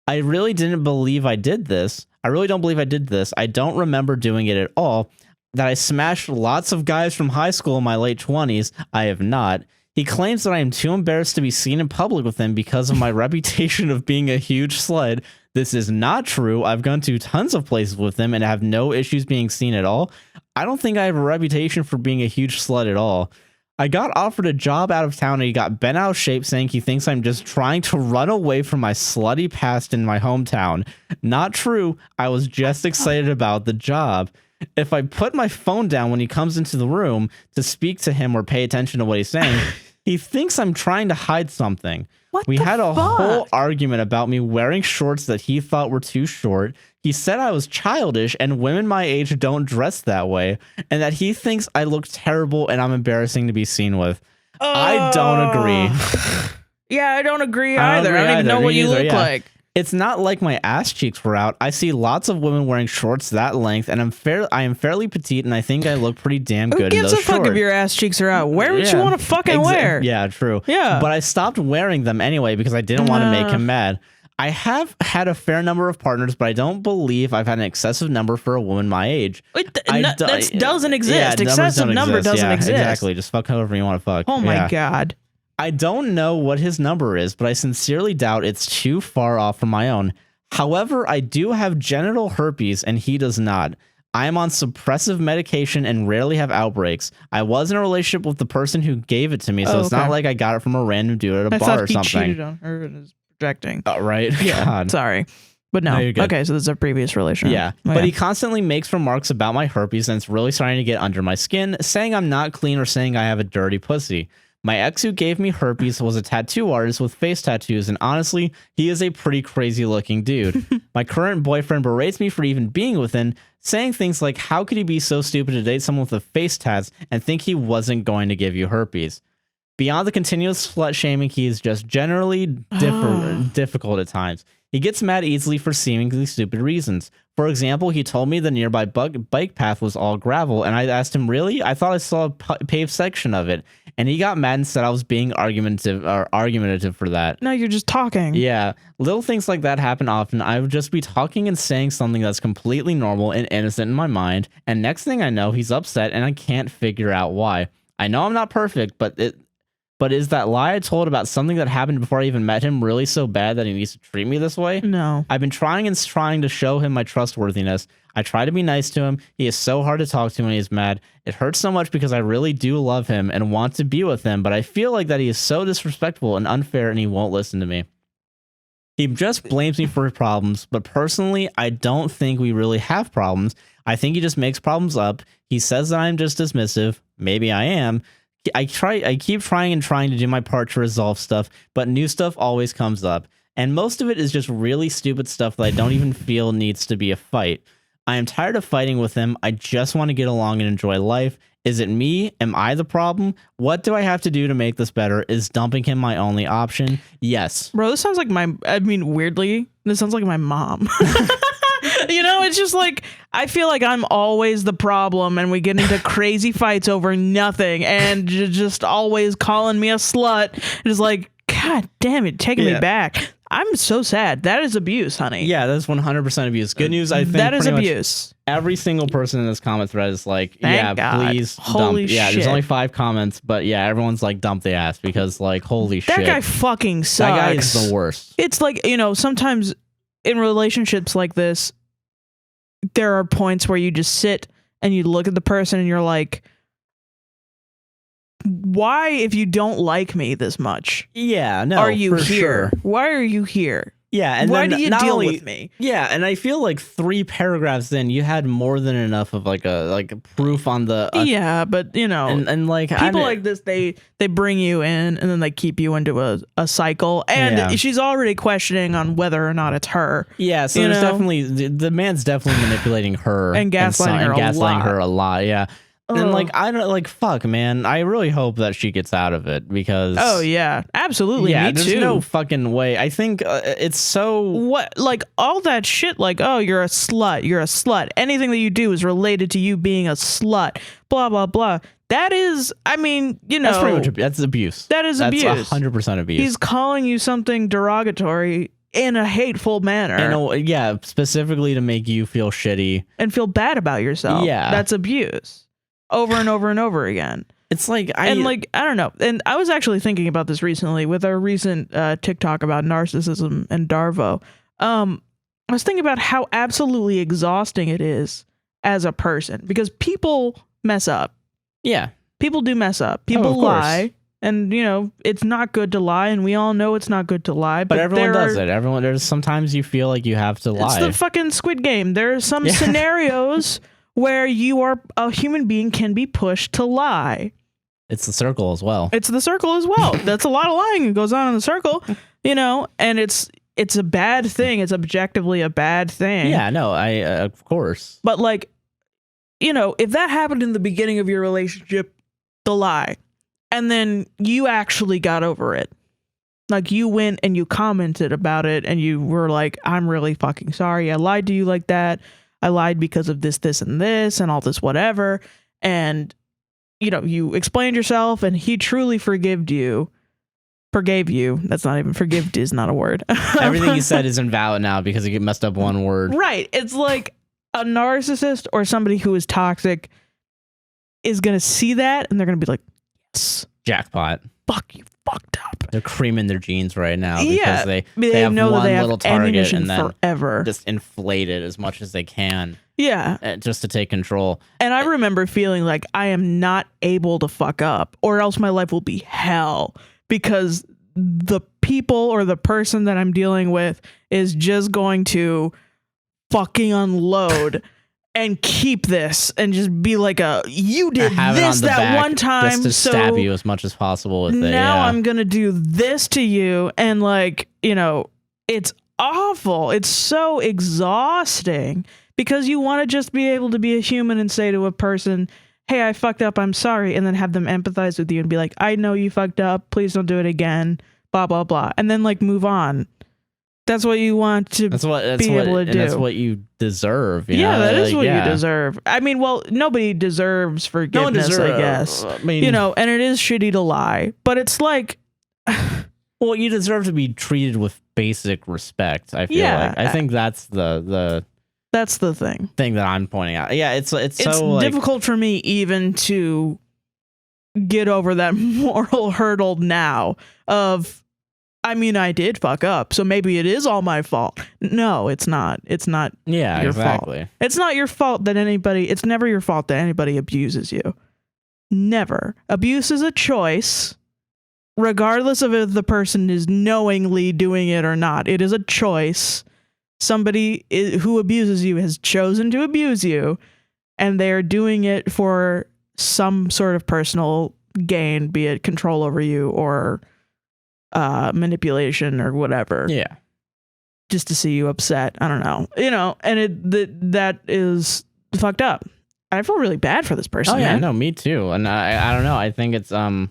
I really didn't believe I did this. I really don't believe I did this. I don't remember doing it at all. That I smashed lots of guys from high school in my late 20s. I have not. He claims that I am too embarrassed to be seen in public with him because of my reputation of being a huge slut. This is not true. I've gone to tons of places with him and have no issues being seen at all. I don't think I have a reputation for being a huge slut at all. I got offered a job out of town and he got bent out of shape saying he thinks I'm just trying to run away from my slutty past in my hometown. Not true. I was just excited about the job. If I put my phone down when he comes into the room to speak to him or pay attention to what he's saying, he thinks I'm trying to hide something. We had a whole argument about me wearing shorts that he thought were too short. He said I was childish and women my age don't dress that way, and that he thinks I look terrible and I'm embarrassing to be seen with. I don't agree. Yeah, I don't agree either. I don't even know what you look like. It's not like my ass cheeks were out. I see lots of women wearing shorts that length, and I am fairly petite, and I think I look pretty damn good in those shorts. Who gives a fuck if your ass cheeks are out? Wear what you want to fucking wear. Yeah, true. Yeah. But I stopped wearing them anyway because I didn't want to make him mad. I have had a fair number of partners, but I don't believe I've had an excessive number for a woman my age. That doesn't exist. Excessive number doesn't exist. Exactly. Just fuck however you want to fuck. Oh my God. I don't know what his number is, but I sincerely doubt it's too far off from my own. However, I do have genital herpes and he does not. I am on suppressive medication and rarely have outbreaks. I was in a relationship with the person who gave it to me, so it's not like I got it from a random dude at a bar or something. I thought he cheated on her and is projecting. Oh, right? Yeah, God. Sorry. But no. Okay, so this is a previous relationship. Yeah, but he constantly makes remarks about my herpes and it's really starting to get under my skin, saying I'm not clean or saying I have a dirty pussy. My ex who gave me herpes was a tattoo artist with face tattoos, and honestly, he is a pretty crazy looking dude. My current boyfriend berates me for even being with him, saying things like, how could he be so stupid to date someone with a face tats and think he wasn't going to give you herpes? Beyond the continuous slut shaming, he is just generally difficult at times. He gets mad easily for seemingly stupid reasons. For example, he told me the nearby bike path was all gravel, and I asked him, really? I thought I saw a paved section of it. And he got mad and said I was being argumentative for that. No, you're just talking. Yeah. Little things like that happen often. I would just be talking and saying something that's completely normal and innocent in my mind, and next thing I know, he's upset and I can't figure out why. I know I'm not perfect, but is that lie I told about something that happened before I even met him really so bad that he needs to treat me this way? No. I've been trying to show him my trustworthiness. I try to be nice to him. He is so hard to talk to when he's mad. It hurts so much because I really do love him and want to be with him, but I feel like that he is so disrespectful and unfair and he won't listen to me. He just blames me for his problems, but personally, I don't think we really have problems. I think he just makes problems up. He says that I'm just dismissive. Maybe I am. I keep trying to do my part to resolve stuff, but new stuff always comes up. And most of it is just really stupid stuff that I don't even feel needs to be a fight. I am tired of fighting with him. I just want to get along and enjoy life. Is it me? Am I the problem? What do I have to do to make this better? Is dumping him my only option? Yes. Bro, this sounds like weirdly, this sounds like my mom. You know, it's just like, I feel like I'm always the problem and we get into crazy fights over nothing and just always calling me a slut. It's like, God damn it, taking me back. I'm so sad. That is abuse, honey. Yeah, that's 100% abuse. Good news, I think that is abuse. Every single person in this comment thread is like, Thank God. Please holy dump. shit. Yeah, there's only 5 comments, but yeah, everyone's like, dump the ass because like, holy shit. That guy fucking sucks. That guy is the worst. It's like, you know, sometimes in relationships like this, there are points where you just sit and you look at the person and you're like, why, if you don't like me this much, Yeah, no, are you for here? sure. Why are you here? Yeah, and Why then do you not deal only, with me? Yeah, and I feel like 3 paragraphs in, you had more than enough of like a proof on the Yeah, but you know, and like people like this, they bring you in and then they keep you into a cycle, and Yeah. she's already questioning on whether or not it's her. Yeah, so you there's know? definitely the man's definitely manipulating her And gaslighting her a gaslighting lot. her a lot. Yeah. And like Ugh. I don't like fuck, man. I really hope that she gets out of it because Oh yeah, absolutely. yeah, Me there's too. no fucking way. I think it's so What, like all that shit, like, oh, you're a slut, anything that you do is related to you being a slut, blah blah blah. That is, I mean, you know, that's pretty much that's abuse. That's abuse. 100% abuse. He's calling you something derogatory in a hateful manner, and yeah, specifically to make you feel shitty and feel bad about yourself. Yeah. That's abuse, over and over and over again. It's like I don't know. And I was actually thinking about this recently with our recent TikTok about narcissism and Darvo. I was thinking about how absolutely exhausting it is as a person, because people mess up. yeah. People do mess up. People of course. lie. And, you know, it's not good to lie, and we all know it's not good to lie. But everyone does it. There's sometimes you feel like you have to lie. It's the fucking Squid Game. There are some scenarios where you are a human being can be pushed to lie. It's the circle as well. It's the circle as well. That's a lot of lying that goes on in the circle, you know, and it's a bad thing. It's objectively a bad thing. Yeah, no, of course. But like, you know, if that happened in the beginning of your relationship, the lie, and then you actually got over it, like you went and you commented about it and you were like, I'm really fucking sorry. I lied to you like that. I lied because of this, this, and this, and all this, whatever. And, you know, you explained yourself and he truly forgave you. That's not even, forgived is not a word. Everything you said is invalid now because you messed up one word. Right. It's like a narcissist or somebody who is toxic is going to see that and they're going to be like, yes, jackpot. Fuck, you fucked up. They're creaming their jeans right now Yeah, because they have know one that they little have target ammunition and then forever. just inflate it as much as they can. Yeah. Just to take control. And I remember feeling like I am not able to fuck up or else my life will be hell, because the people or the person that I'm dealing with is just going to fucking unload and keep this and just be like you did this that one time, just to stab you as much as possible with it. Now I'm gonna do this to you, and like, you know, it's awful. It's so exhausting because you want to just be able to be a human and say to a person, hey, I fucked up, I'm sorry, and then have them empathize with you and be like, I know you fucked up, please don't do it again, blah blah blah, and then like move on. That's what you want to be able to do. That's what you deserve. Yeah, that is what you deserve. I mean, well, nobody deserves forgiveness, I guess. I mean, you know, and it is shitty to lie, but it's like, well, you deserve to be treated with basic respect. I feel like. I think that's the thing that I'm pointing out. Yeah, it's so difficult for me even to get over that moral hurdle now of, I mean, I did fuck up, so maybe it is all my fault. No, it's not. It's not your fault. It's not your fault that it's never your fault that anybody abuses you. Never. Abuse is a choice, regardless of if the person is knowingly doing it or not. It is a choice. Somebody who abuses you has chosen to abuse you, and they're doing it for some sort of personal gain, be it control over you or manipulation or whatever. Yeah. Just to see you upset. I don't know. You know, and that is fucked up. I feel really bad for this person. Oh yeah, man. no, me too. And I don't know. I think it's I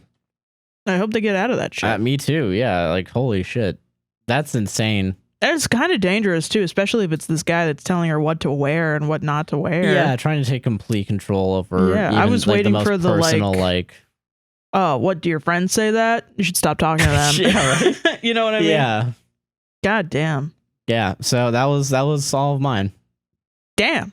hope they get out of that shit. Me too. Yeah, like holy shit. That's insane. It's kind of dangerous too, especially if it's this guy that's telling her what to wear and what not to wear. Yeah, trying to take complete control over. Yeah, even, I was waiting for the personal, oh, what do your friends say that? You should stop talking to them. Yeah, right. You know what I mean? Yeah. God damn. Yeah. So that was all of mine. Damn.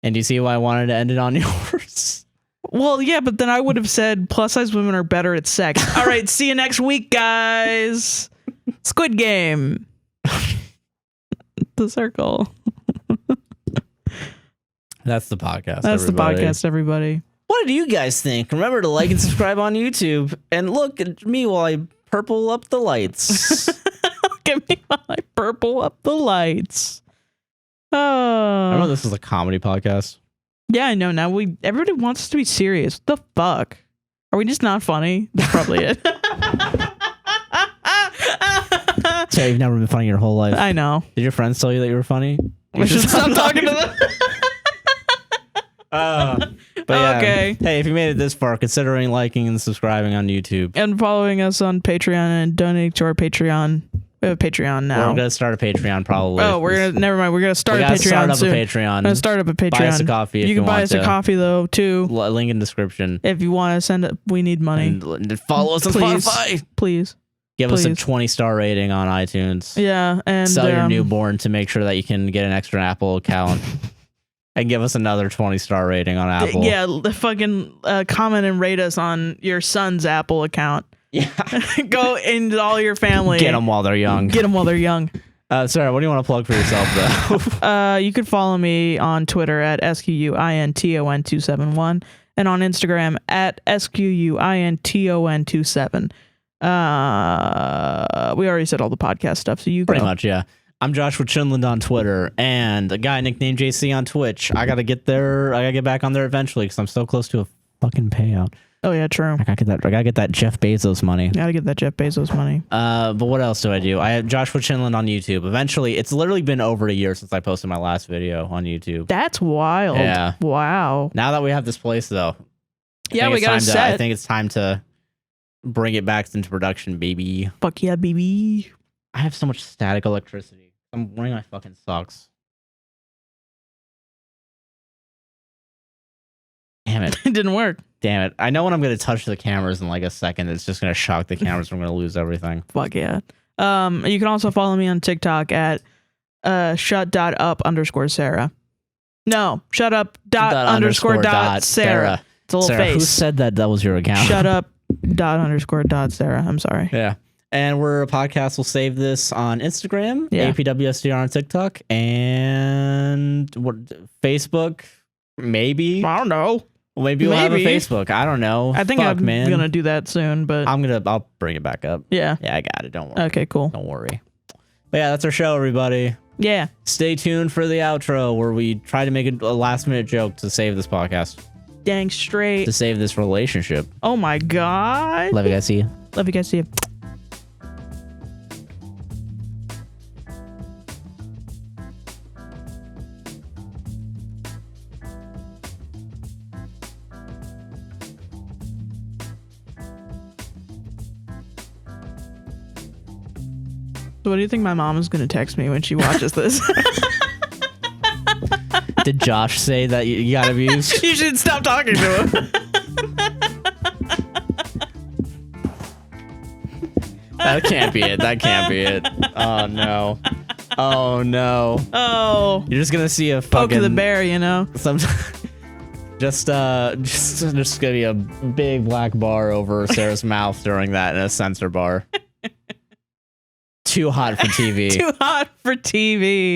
And do you see why I wanted to end it on yours? Well, yeah, but then I would have said plus size women are better at sex. All right, see you next week, guys. Squid Game. The circle. That's the podcast. That's everybody. The podcast, everybody. What did you guys think? Remember to like and subscribe on YouTube. And look at me while I purple up the lights. Look at me while I purple up the lights. I remember Oh. this is a comedy podcast. Yeah, I know. Now everybody wants us to be serious. What the fuck? Are we just not funny? That's probably it. So you've never been funny your whole life. I know. Did your friends tell you that you were funny? We should stop talking to them. But yeah, Okay. hey, if you made it this far, considering liking and subscribing on YouTube. And following us on Patreon and donating to our Patreon. We have a Patreon now. We're gonna start a Patreon probably. Oh, never mind. We're gonna start we a gotta Patreon start up soon. a Patreon. I'm gonna start up a Patreon. Buy us a coffee if you can buy want us a to. coffee though too. Link in description. If you want to send it, we need money. And follow us on Please. Spotify. Please. Give us a Please. 20-star rating on iTunes. Yeah, and Sell your newborn to make sure that you can get an extra Apple account. And give us another 20-star rating on Apple. Yeah, the fucking comment and rate us on your son's Apple account. Yeah. Go into all your family. Get them while they're young. Get them while they're young. Sarah, what do you want to plug for yourself, though? You could follow me on Twitter at SQUINTON271 and on Instagram at SQUINTON27. We already said all the podcast stuff, so you Pretty go. much, yeah. I'm Joshua Chinland on Twitter and a guy nicknamed JC on Twitch. I gotta get there. I gotta get back on there eventually because I'm so close to a fucking payout. Oh yeah, true. I gotta get that Jeff Bezos money. Gotta get that Jeff Bezos money. But what else do? I have Joshua Chinland on YouTube. Eventually, it's literally been over a year since I posted my last video on YouTube. That's wild. Yeah. Wow. Now that we have this place, though, Yeah, we got a set. I think it's time to bring it back into production, baby. Fuck yeah, baby. I have so much static electricity. I'm wearing my fucking socks. Damn it. It didn't work. Damn it. I know when I'm going to touch the cameras in like a second, it's just going to shock the cameras. I'm going to lose everything. Fuck yeah. You can also follow me on TikTok at shut.up_Sarah. No, shut up _Sarah. It's a little Sarah, who face. said that was your account? Shut up _Sarah. I'm sorry. Yeah. And we're a podcast. We'll save this on Instagram, Yeah. APWSTR on TikTok, and Facebook, maybe. I don't know. Maybe we'll have a Maybe. Facebook. I don't know. I think Fuck, I'm man. gonna do that soon, but I'll bring it back up. yeah. Yeah, I got it. Don't worry. Okay, cool. Don't worry. But yeah, that's our show, everybody. Yeah. Stay tuned for the outro where we try to make a last-minute joke to save this podcast, Dang straight. to save this relationship. Oh my god. Love you guys. See you. Love you guys. See you. So what do you think my mom is gonna text me when she watches this? Did Josh say that you got abused? You should stop talking to him. That can't be it. That can't be it. Oh no. Oh no. Oh, You're just gonna see a poke fucking of the bear, you know. some just gonna be a big black bar over Sarah's mouth during that in a sensor bar. Too hot for TV. Too hot for TV.